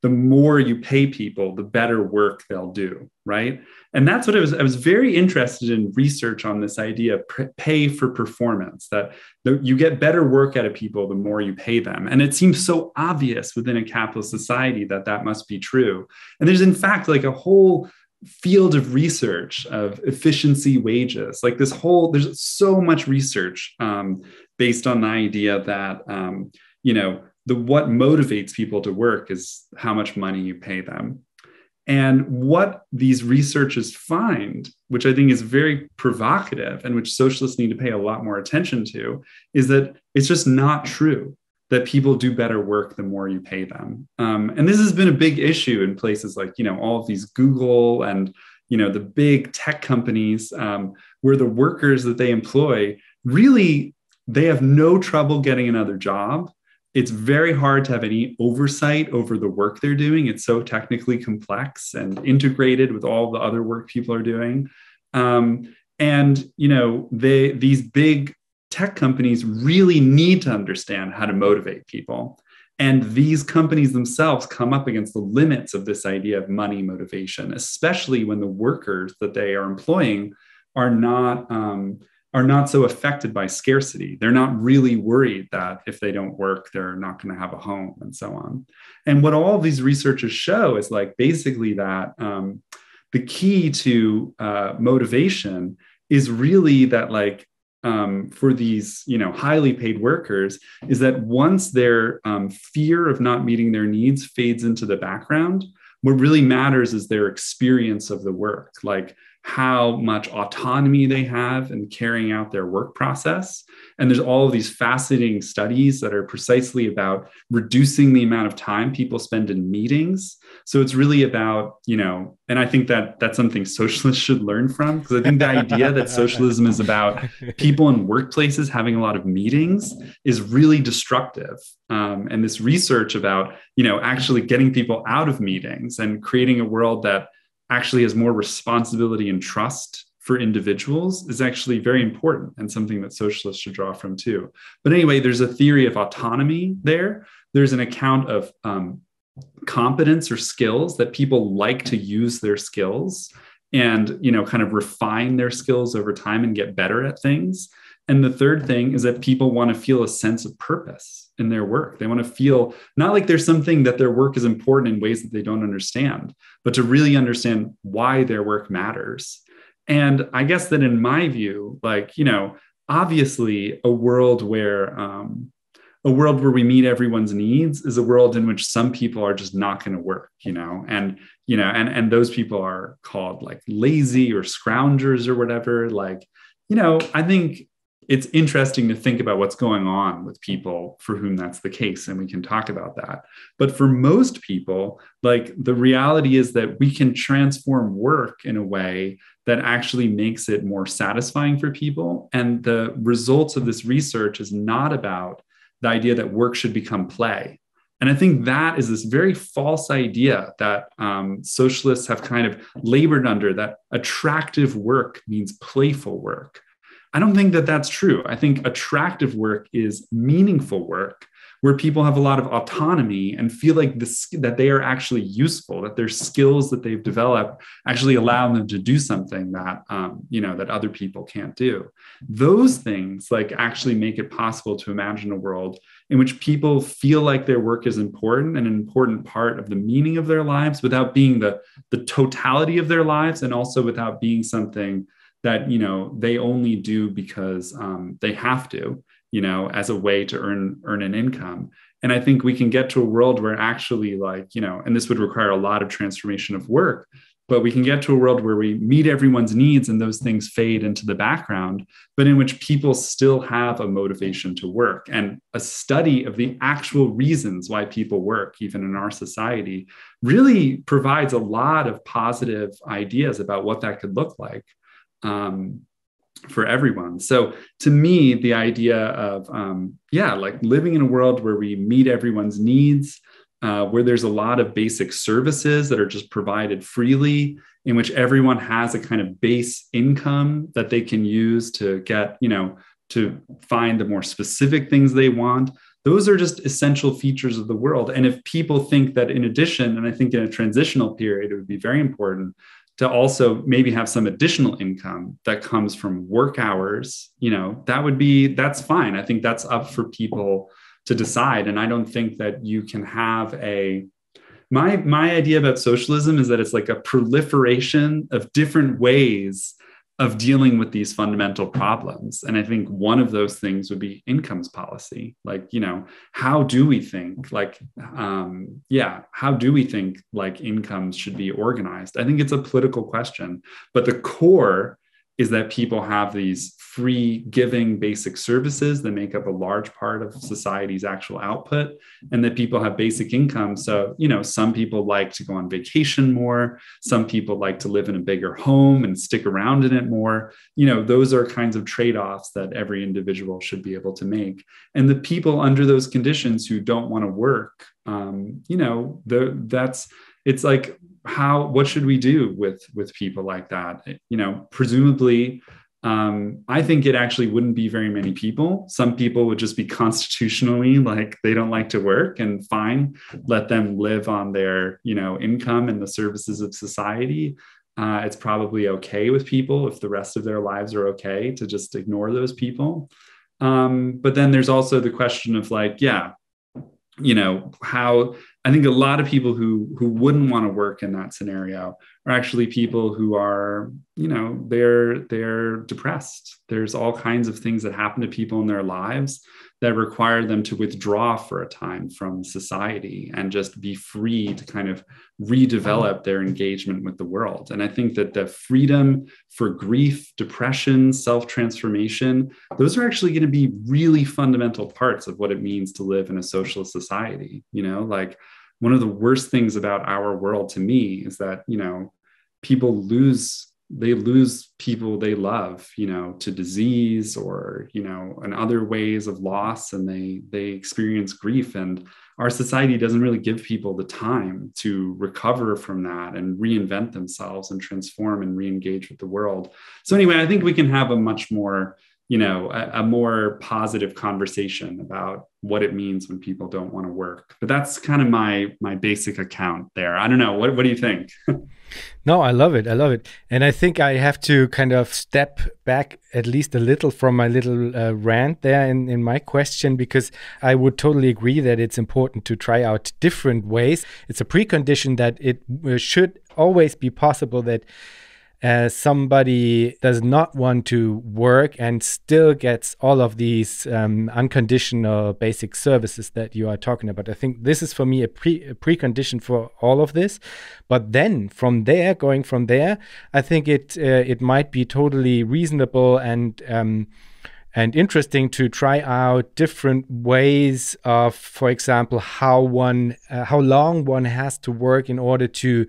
the more you pay people, the better work they'll do, right? And that's what I was very interested in research on this idea of pay for performance, that you get better work out of people the more you pay them. And it seems so obvious within a capitalist society that must be true. And there's in fact like a whole field of research of efficiency wages, like there's so much research based on the idea that, what motivates people to work is how much money you pay them. And what these researchers find, which I think is very provocative and which socialists need to pay a lot more attention to, is that it's just not true that people do better work the more you pay them. And this has been a big issue in places like, all of these Google and, the big tech companies where the workers that they employ, really, they have no trouble getting another job. It's very hard to have any oversight over the work they're doing. It's so technically complex and integrated with all the other work people are doing. These big tech companies really need to understand how to motivate people. And these companies themselves come up against the limits of this idea of money motivation, especially when the workers that they are employing are not so affected by scarcity. They're not really worried that if they don't work, they're not going to have a home and so on. And what all of these researchers show is like basically that the key to motivation is really that like for these highly paid workers is that once their fear of not meeting their needs fades into the background, what really matters is their experience of the work. Like, how much autonomy they have in carrying out their work process. And there's all of these fascinating studies that are precisely about reducing the amount of time people spend in meetings. So it's really about, and I think that that's something socialists should learn from, because I think the idea that socialism is about people in workplaces having a lot of meetings is really destructive. And this research about, actually getting people out of meetings and creating a world that actually has more responsibility and trust for individuals is actually very important, and something that socialists should draw from too. But anyway, there's a theory of autonomy there. There's an account of competence or skills, that people like to use their skills and, kind of refine their skills over time and get better at things. And the third thing is that people want to feel a sense of purpose in their work. They want to feel not like there's something that their work is important in ways that they don't understand, but to really understand why their work matters. And I guess that in my view, obviously a world where we meet everyone's needs is a world in which some people are just not going to work, and those people are called like lazy or scroungers or whatever. I think it's interesting to think about what's going on with people for whom that's the case, and we can talk about that. But for most people, the reality is that we can transform work in a way that actually makes it more satisfying for people. And the results of this research is not about the idea that work should become play. And I think that is this very false idea that socialists have kind of labored under, that attractive work means playful work. I don't think that that's true. I think attractive work is meaningful work, where people have a lot of autonomy and feel like that they are actually useful, that their skills that they've developed actually allow them to do something that, that other people can't do. Those things actually make it possible to imagine a world in which people feel like their work is important and an important part of the meaning of their lives, without being the totality of their lives, and also without being something that, they only do because they have to, as a way to earn an income. And I think we can get to a world where actually and this would require a lot of transformation of work, but we can get to a world where we meet everyone's needs and those things fade into the background, but in which people still have a motivation to work. And a study of the actual reasons why people work, even in our society, really provides a lot of positive ideas about what that could look like for everyone. So to me, the idea of, living in a world where we meet everyone's needs, where there's a lot of basic services that are just provided freely, in which everyone has a kind of base income that they can use to get, to find the more specific things they want. Those are just essential features of the world. And if people think that in addition, and I think in a transitional period, it would be very important to also maybe have some additional income that comes from work hours, that's fine. I think that's up for people to decide. And I don't think that you can have my idea about socialism is that it's like a proliferation of different ways of dealing with these fundamental problems. And I think one of those things would be incomes policy. How do we think incomes should be organized? I think it's a political question, but the core is that people have these free giving basic services that make up a large part of society's actual output, and that people have basic income. So, some people like to go on vacation more. Some people like to live in a bigger home and stick around in it more. Those are kinds of trade-offs that every individual should be able to make. And the people under those conditions who don't want to work, it's like, what should we do with people like that? Presumably, I think it actually wouldn't be very many people. Some people would just be constitutionally they don't like to work, and fine, let them live on their, income and the services of society. It's probably okay with people if the rest of their lives are okay to just ignore those people. But then there's also the question of how I think a lot of people who wouldn't want to work in that scenario are actually people who are, they're depressed. There's all kinds of things that happen to people in their lives that require them to withdraw for a time from society and just be free to kind of redevelop their engagement with the world. And I think that the freedom for grief, depression, self-transformation, those are actually going to be really fundamental parts of what it means to live in a socialist society. Like one of the worst things about our world to me is that, people lose people they love, to disease or, and other ways of loss, and they experience grief. And our society doesn't really give people the time to recover from that and reinvent themselves and transform and re-engage with the world. So anyway, I think we can have a much more, a more positive conversation about what it means when people don't want to work. But that's kind of my basic account there. I don't know. What do you think? No, I love it. I love it. And I think I have to kind of step back at least a little from my little rant there in my question, because I would totally agree that it's important to try out different ways. It's a precondition that it should always be possible that somebody does not want to work and still gets all of these unconditional basic services that you are talking about. I think this is for me a precondition for all of this. But then going from there, I think it might be totally reasonable and interesting to try out different ways of, for example, how long one has to work in order to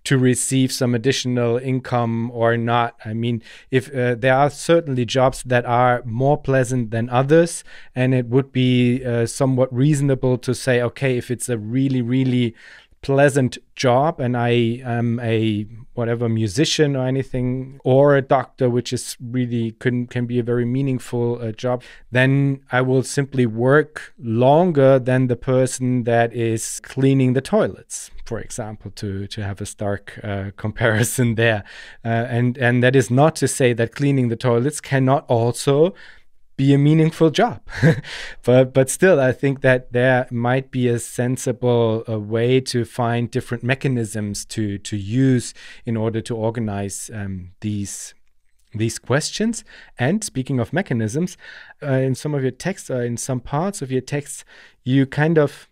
receive some additional income or not. I mean, if there are certainly jobs that are more pleasant than others, and it would be somewhat reasonable to say, okay, if it's a really, really pleasant job and I am a whatever musician or anything, or a doctor, which is really can be a very meaningful job, then I will simply work longer than the person that is cleaning the toilets, for example, to have a stark comparison there. And that is not to say that cleaning the toilets cannot also be a meaningful job. but still, I think that there might be a sensible way to find different mechanisms to use in order to organize these questions. And speaking of mechanisms, in some of your texts, in some parts of your texts, you kind of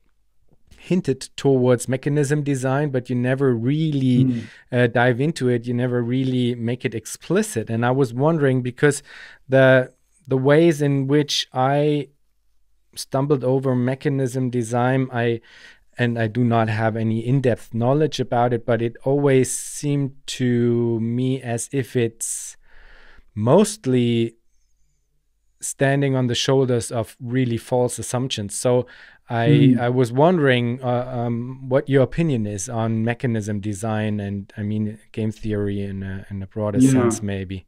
hinted towards mechanism design, but you never really dive into it. You never really make it explicit. And I was wondering, because the ways in which I stumbled over mechanism design, I do not have any in-depth knowledge about it, but it always seemed to me as if it's mostly standing on the shoulders of really false assumptions. So I was wondering what your opinion is on mechanism design and, I mean, game theory in a broader sense, maybe.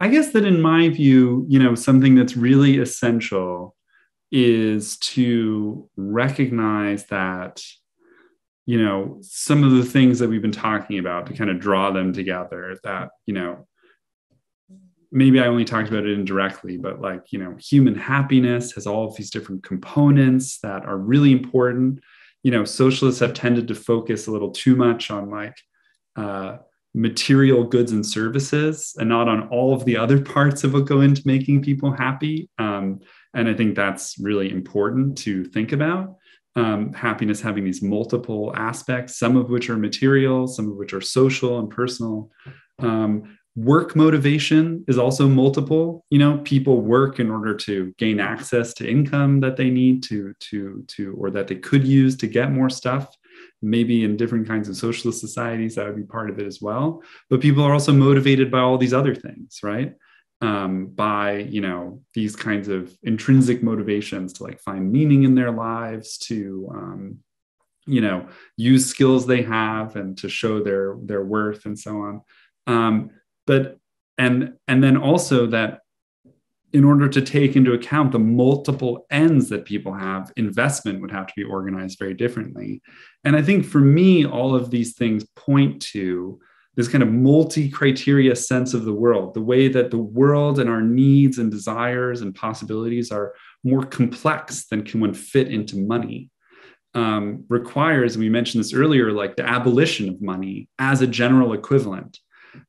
I guess that in my view, something that's really essential is to recognize that, some of the things that we've been talking about, to kind of draw them together, that, maybe I only talked about it indirectly, but like, human happiness has all of these different components that are really important. Socialists have tended to focus a little too much on like, material goods and services and not on all of the other parts of what go into making people happy. And I think that's really important to think about. Happiness having these multiple aspects, some of which are material, some of which are social and personal. Work motivation is also multiple. People work in order to gain access to income that they need to or that they could use to get more stuff. Maybe in different kinds of socialist societies, that would be part of it as well. But people are also motivated by all these other things, right? By, these kinds of intrinsic motivations to like find meaning in their lives, to, use skills they have and to show their worth and so on. But then also that in order to take into account the multiple ends that people have, investment would have to be organized very differently. And I think for me, all of these things point to this kind of multi-criteria sense of the world, the way that the world and our needs and desires and possibilities are more complex than can one fit into money. requires, we mentioned this earlier, like the abolition of money as a general equivalent.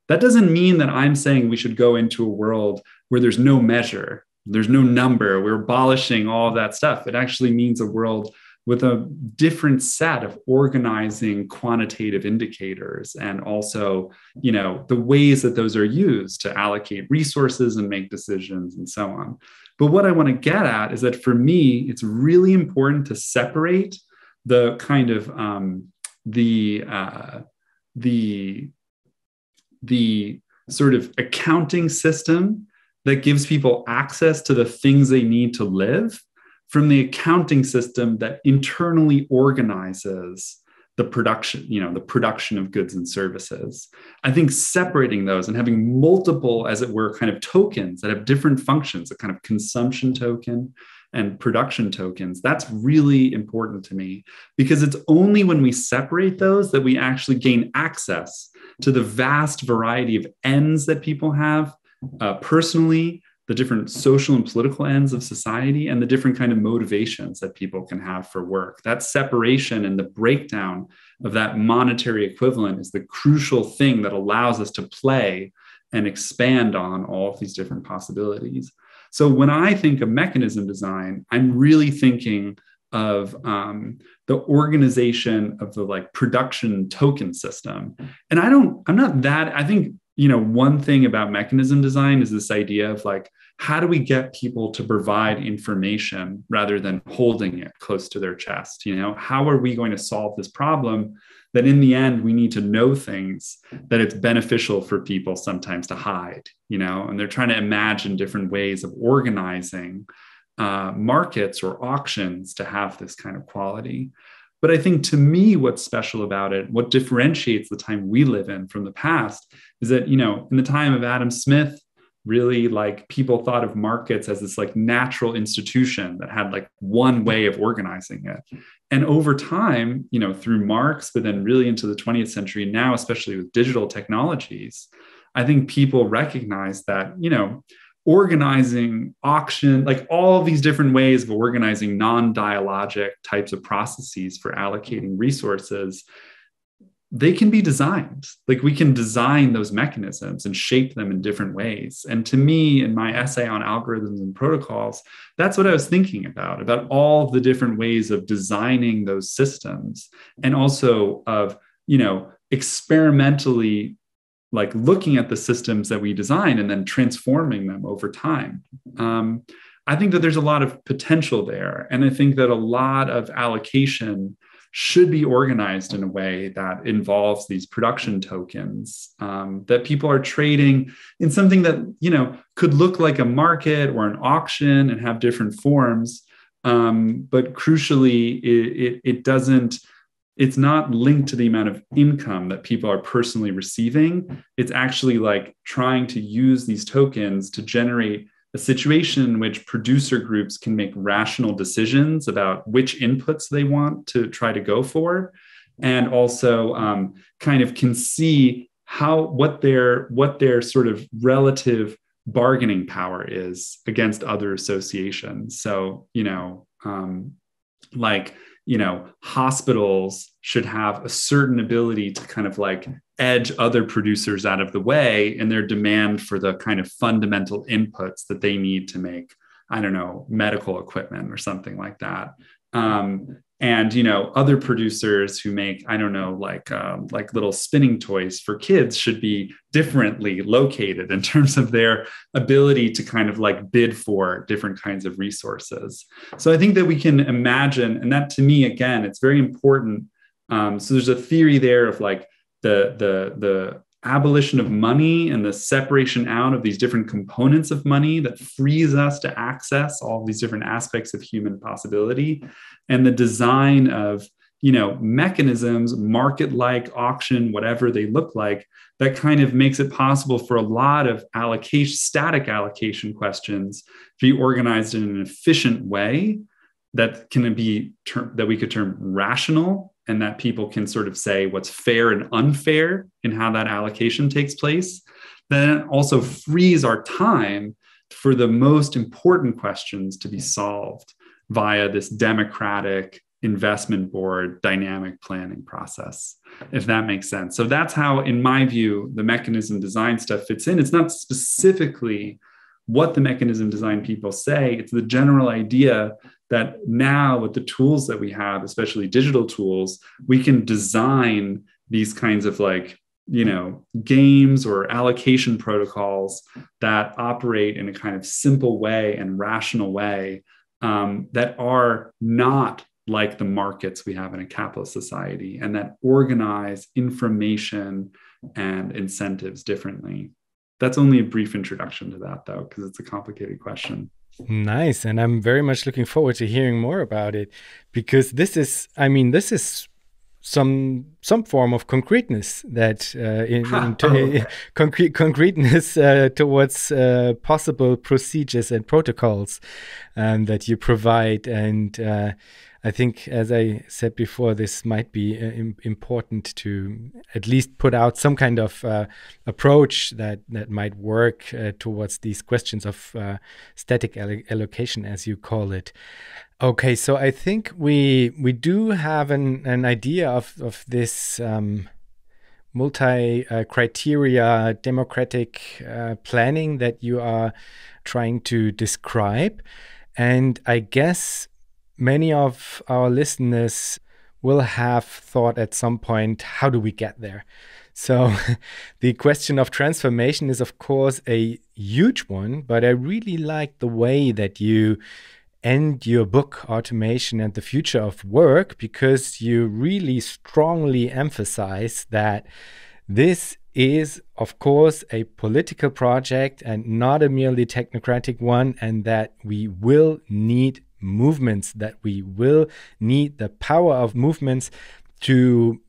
That doesn't mean that I'm saying we should go into a world where there's no measure, there's no number, we're abolishing all of that stuff. It actually means a world with a different set of organizing quantitative indicators, and also, the ways that those are used to allocate resources and make decisions and so on. But what I want to get at is that for me, it's really important to separate the kind of the sort of accounting system that gives people access to the things they need to live from the accounting system that internally organizes the production of goods and services. I think separating those and having multiple, as it were, kind of tokens that have different functions, a kind of consumption token and production tokens, that's really important to me, because it's only when we separate those that we actually gain access to the vast variety of ends that people have personally, the different social and political ends of society, and the different kind of motivations that people can have for work. That separation and the breakdown of that monetary equivalent is the crucial thing that allows us to play and expand on all of these different possibilities. So when I think of mechanism design, I'm really thinking of the organization of the production token system. And I think, one thing about mechanism design is this idea of how do we get people to provide information rather than holding it close to their chest? How are we going to solve this problem that in the end, we need to know things that it's beneficial for people sometimes to hide, and they're trying to imagine different ways of organizing markets or auctions to have this kind of quality. But I think, to me, what's special about it, what differentiates the time we live in from the past, is that, in the time of Adam Smith, really people thought of markets as this natural institution that had one way of organizing it. And over time, through Marx, but then really into the 20th century now, especially with digital technologies, I think people recognize that, organizing auction, all of these different ways of organizing non-dialogic types of processes for allocating resources, they can be designed. We can design those mechanisms and shape them in different ways. And to me, in my essay on algorithms and protocols, that's what I was thinking about all the different ways of designing those systems, and also of, experimentally looking at the systems that we design and then transforming them over time. I think that there's a lot of potential there. And I think that a lot of allocation should be organized in a way that involves these production tokens that people are trading in something that, could look like a market or an auction and have different forms. But crucially, it's not linked to the amount of income that people are personally receiving. It's actually trying to use these tokens to generate a situation in which producer groups can make rational decisions about which inputs they want to try to go for, and also kind of can see what their sort of relative bargaining power is against other associations. So, hospitals should have a certain ability to kind of edge other producers out of the way in their demand for the kind of fundamental inputs that they need to make, medical equipment or something like that. And, other producers who make, little spinning toys for kids should be differently located in terms of their ability to kind of bid for different kinds of resources. So I think that we can imagine, and that to me, again, it's very important. So there's a theory there of the abolition of money and the separation out of these different components of money that frees us to access all these different aspects of human possibility, and the design of, mechanisms, market-like, auction, whatever they look like, that kind of makes it possible for a lot of static allocation questions to be organized in an efficient way that can be that we could term rational, and that people can sort of say what's fair and unfair in how that allocation takes place. Then it also frees our time for the most important questions to be solved via this democratic, investment board dynamic planning process, if that makes sense. So that's how, in my view, the mechanism design stuff fits in. It's not specifically what the mechanism design people say, it's the general idea that now with the tools that we have, especially digital tools, we can design these kinds of games or allocation protocols that operate in a kind of simple way and rational way that are not like the markets we have in a capitalist society, and that organize information and incentives differently. That's only a brief introduction to that, though, because it's a complicated question. Nice. And I'm very much looking forward to hearing more about it, because this is some form of concreteness that concreteness towards possible procedures and protocols that you provide. And I think, as I said before, this might be important to at least put out some kind of approach that might work towards these questions of static allocation, as you call it. Okay, so I think we do have an idea of this multi-criteria democratic planning that you are trying to describe. And I guess many of our listeners will have thought at some point, how do we get there? So the question of transformation is, of course, a huge one, but I really like the way that you end your book, Automation and the Future of Work, because you really strongly emphasize that this is, of course, a political project and not a merely technocratic one, and that we will need movements, that we will need the power of movements to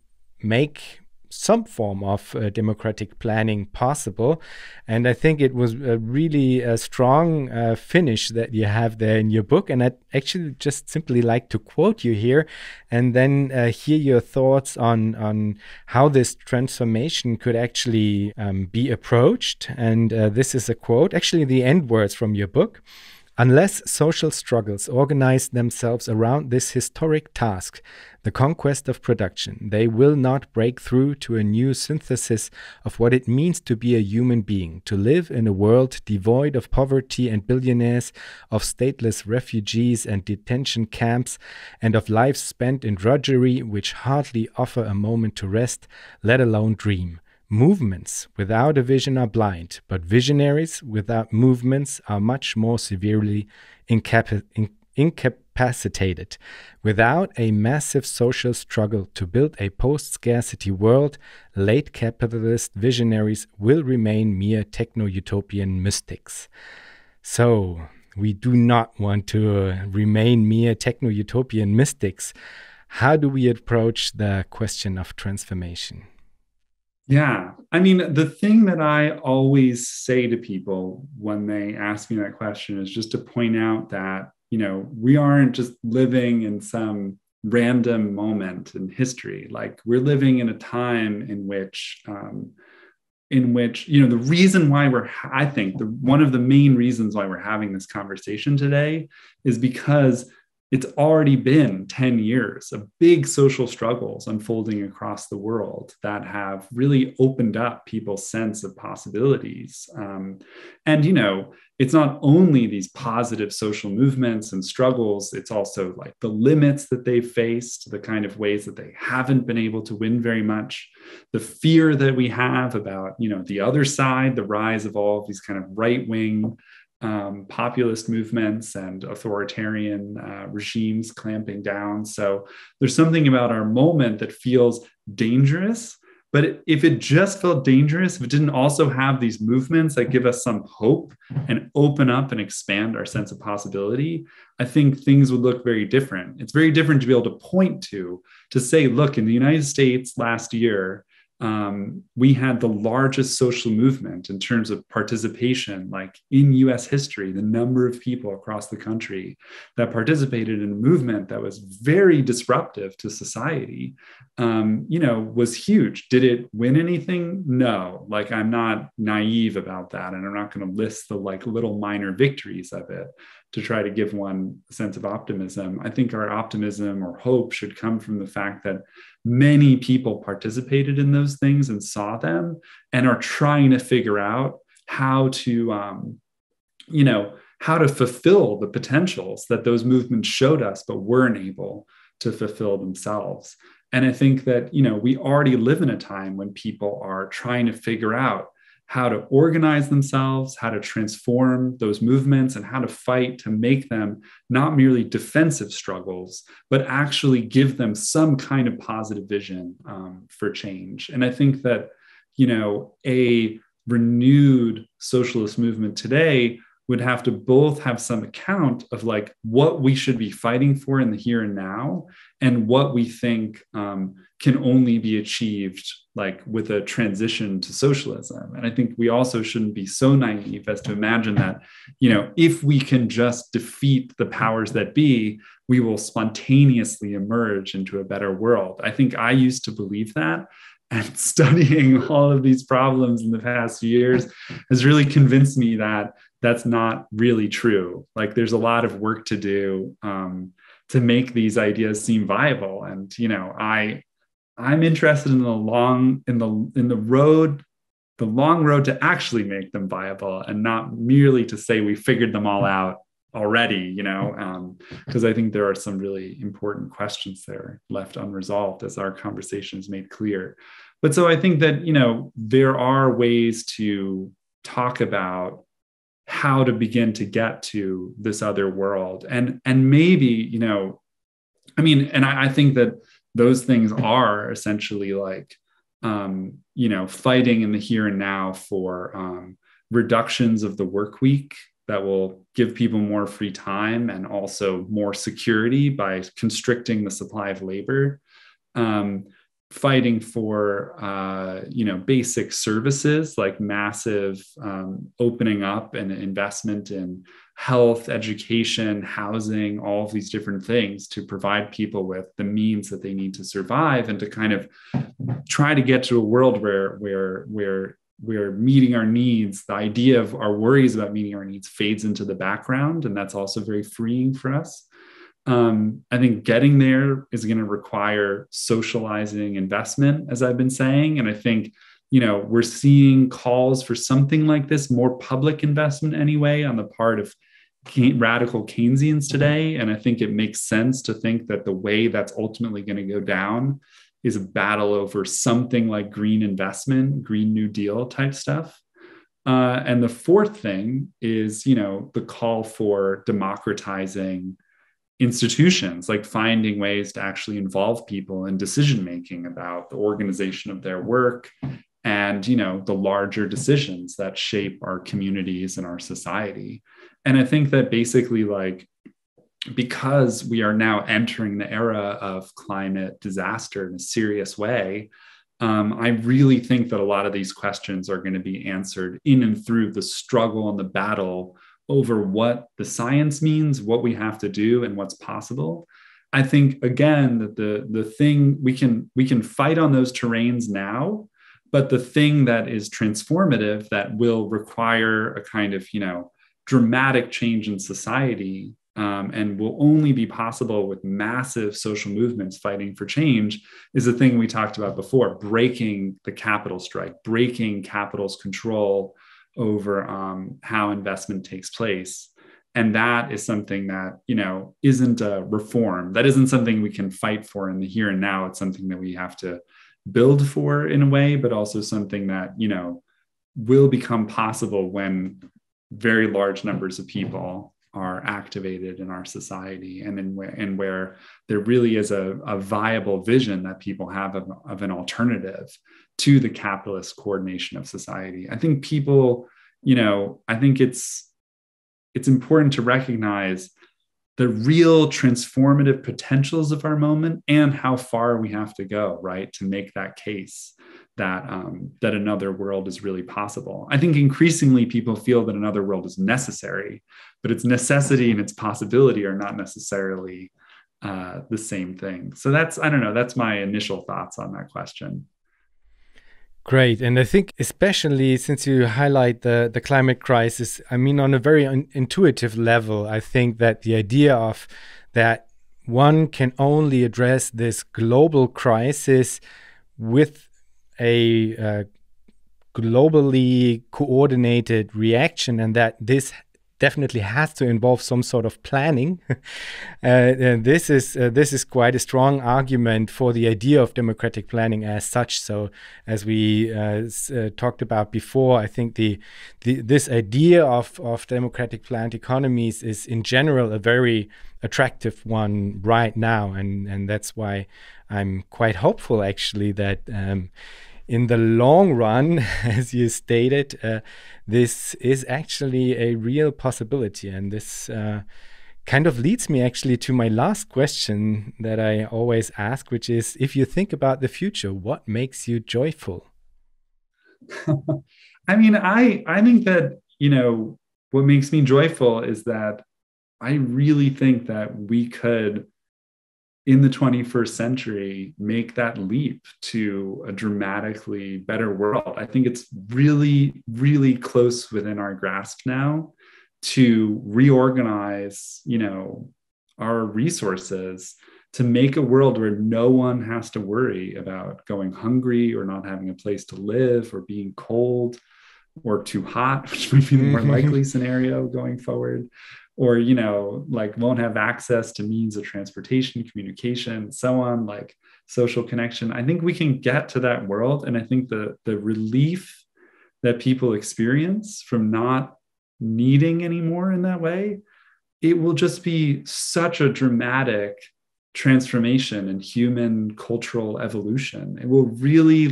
make some form of democratic planning possible. And I think it was a really strong finish that you have there in your book. And I'd actually just simply like to quote you here and then hear your thoughts on how this transformation could actually be approached. And this is a quote, actually the end words from your book. Unless social struggles organize themselves around this historic task, the conquest of production, they will not break through to a new synthesis of what it means to be a human being, to live in a world devoid of poverty and billionaires, of stateless refugees and detention camps, and of lives spent in drudgery which hardly offer a moment to rest, let alone dream. Movements without a vision are blind, but visionaries without movements are much more severely incapacitated. Without a massive social struggle to build a post-scarcity world, late capitalist visionaries will remain mere techno-utopian mystics. So, we do not want to remain mere techno-utopian mystics. How do we approach the question of transformation? Yeah. I mean, the thing that I always say to people when they ask me that question is just to point out that, we aren't just living in some random moment in history. Like, we're living in a time in which, the reason why one of the main reasons why we're having this conversation today is because it's already been 10 years of big social struggles unfolding across the world that have really opened up people's sense of possibilities. It's not only these positive social movements and struggles, it's also like the limits that they've faced, the kind of ways that they haven't been able to win very much, the fear that we have about, the other side, the rise of all of these kind of right-wing populist movements and authoritarian regimes clamping down. So there's something about our moment that feels dangerous. But if it just felt dangerous, if it didn't also have these movements that give us some hope and open up and expand our sense of possibility, I think things would look very different. It's very different to be able to point to say, look, in the United States last year, we had the largest social movement in terms of participation, like in US history, the number of people across the country that participated in a movement that was very disruptive to society, was huge. Did it win anything? No. Like, I'm not naive about that. And I'm not going to list the little minor victories of it. to try to give one a sense of optimism. I think our optimism or hope should come from the fact that many people participated in those things and saw them and are trying to figure out how to, how to fulfill the potentials that those movements showed us, but weren't able to fulfill themselves. And I think that, we already live in a time when people are trying to figure out how to organize themselves, how to transform those movements, and how to fight to make them not merely defensive struggles, but actually give them some kind of positive vision for change. And I think that, a renewed socialist movement today would have to both have some account of like what we should be fighting for in the here and now, and what we think can only be achieved like with a transition to socialism. And I think we also shouldn't be so naive as to imagine that, if we can just defeat the powers that be, we will spontaneously emerge into a better world. I think I used to believe that. And studying all of these problems in the past few years has really convinced me that that's not really true. Like there's a lot of work to do to make these ideas seem viable. And I'm interested in the long road to actually make them viable, and not merely to say we figured them all out already, because I think there are some really important questions there left unresolved, as our conversation has made clear. But so I think that, there are ways to talk about how to begin to get to this other world. And maybe, I think that those things are essentially like, fighting in the here and now for reductions of the work week that will give people more free time and also more security by constricting the supply of labor, fighting for, basic services like massive opening up and investment in health, education, housing, all of these different things to provide people with the means that they need to survive, and to kind of try to get to a world where we're meeting our needs. The idea of our worries about meeting our needs fades into the background, and that's also very freeing for us. I think getting there is going to require socializing investment, as I've been saying. And I think, we're seeing calls for something like this, more public investment anyway, on the part of radical Keynesians today. And I think it makes sense to think that the way that's ultimately going to go down is a battle over something like green investment, Green New Deal type stuff. And the fourth thing is, the call for democratizing institutions, like finding ways to actually involve people in decision-making about the organization of their work and, the larger decisions that shape our communities and our society. And I think that basically, like, because we are now entering the era of climate disaster in a serious way, I really think that a lot of these questions are going to be answered in and through the struggle and the battle over what the science means, what we have to do, and what's possible. I think, again, that the thing we can fight on those terrains now, but the thing that is transformative, that will require a kind of, dramatic change in society, and will only be possible with massive social movements fighting for change, is the thing we talked about before: breaking the capital strike, breaking capital's control over how investment takes place. And that is something that, isn't a reform. That isn't something we can fight for in the here and now. It's something that we have to build for in a way, but also something that, will become possible when very large numbers of people are activated in our society, and where there really is a viable vision that people have of an alternative to the capitalist coordination of society. I think people, I think it's important to recognize the real transformative potentials of our moment and how far we have to go, right, to make that case that that another world is really possible. I think increasingly people feel that another world is necessary, but its necessity and its possibility are not necessarily the same thing. So that's my initial thoughts on that question. Great. And I think especially since you highlight the climate crisis, I mean, on a very intuitive level, I think that the idea of that one can only address this global crisis with a globally coordinated reaction, and that this definitely has to involve some sort of planning. And this is quite a strong argument for the idea of democratic planning as such. So, as we talked about before, I think this idea of democratic planned economies is in general a very attractive one right now, and that's why I'm quite hopeful actually that in the long run, as you stated, this is actually a real possibility. And this kind of leads me actually to my last question that I always ask, which is, if you think about the future, what makes you joyful? I mean, I think that, what makes me joyful is that I really think that we could, in the 21st century, make that leap to a dramatically better world. I think it's really, really close within our grasp now to reorganize, our resources to make a world where no one has to worry about going hungry or not having a place to live or being cold or too hot, which might be the more likely scenario going forward. Or, won't have access to means of transportation, communication, so on, like social connection. I think we can get to that world. And I think the relief that people experience from not needing anymore in that way, it will just be such a dramatic transformation in human cultural evolution. It will really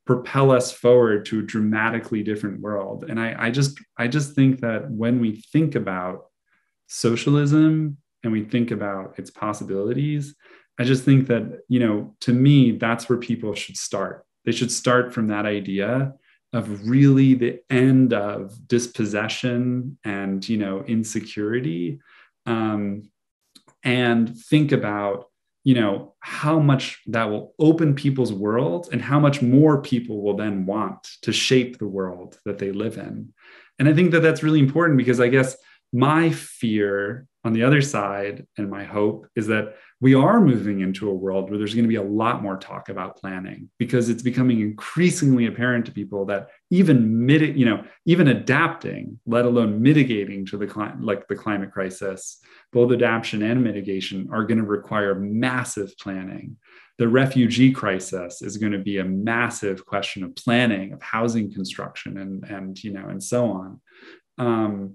propel us forward to a dramatically different world. And I just think that when we think about socialism and we think about its possibilities, I just think that, to me, that's where people should start. They should start from that idea of really the end of dispossession and, insecurity, and think about, how much that will open people's worlds and how much more people will then want to shape the world that they live in. And I think that that's really important, because I guess my fear on the other side, and my hope, is that we are moving into a world where there's going to be a lot more talk about planning, because it's becoming increasingly apparent to people that even adapting, let alone mitigating to the climate crisis, both adaptation and mitigation are going to require massive planning. The refugee crisis is going to be a massive question of planning, of housing construction, and so on.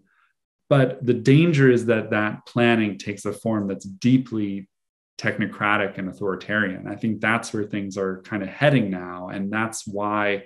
But the danger is that planning takes a form that's deeply technocratic and authoritarian. I think that's where things are kind of heading now. And that's why,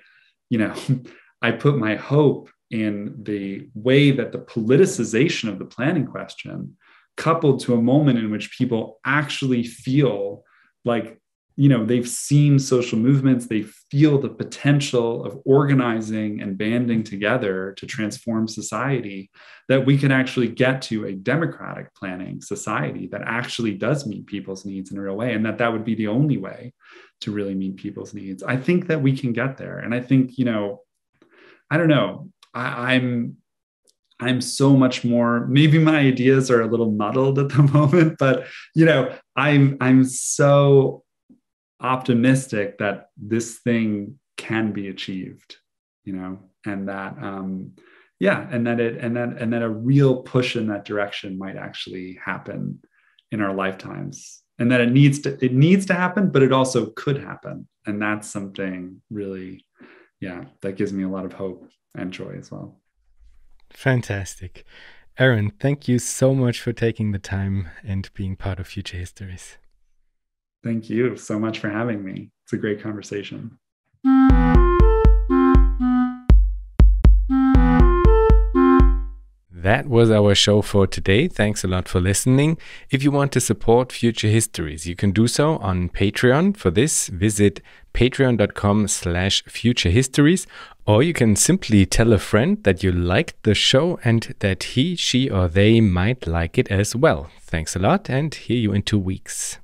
I put my hope in the way that the politicization of the planning question, coupled to a moment in which people actually feel like, they've seen social movements, they feel the potential of organizing and banding together to transform society, that we can actually get to a democratic planning society that actually does meet people's needs in a real way, and that would be the only way to really meet people's needs. I think that we can get there. And I think, I don't know, I'm so much more, maybe my ideas are a little muddled at the moment, but, I'm so optimistic that this thing can be achieved, and that and that a real push in that direction might actually happen in our lifetimes, and that it needs to happen, but it also could happen. And that's something really, that gives me a lot of hope and joy as well. Fantastic. Aaron, thank you so much for taking the time and being part of Future Histories. Thank you so much for having me. It's a great conversation. That was our show for today. Thanks a lot for listening. If you want to support Future Histories, you can do so on Patreon. For this, visit patreon.com/futurehistories, or you can simply tell a friend that you liked the show and that he, she, or they might like it as well. Thanks a lot, and hear you in 2 weeks.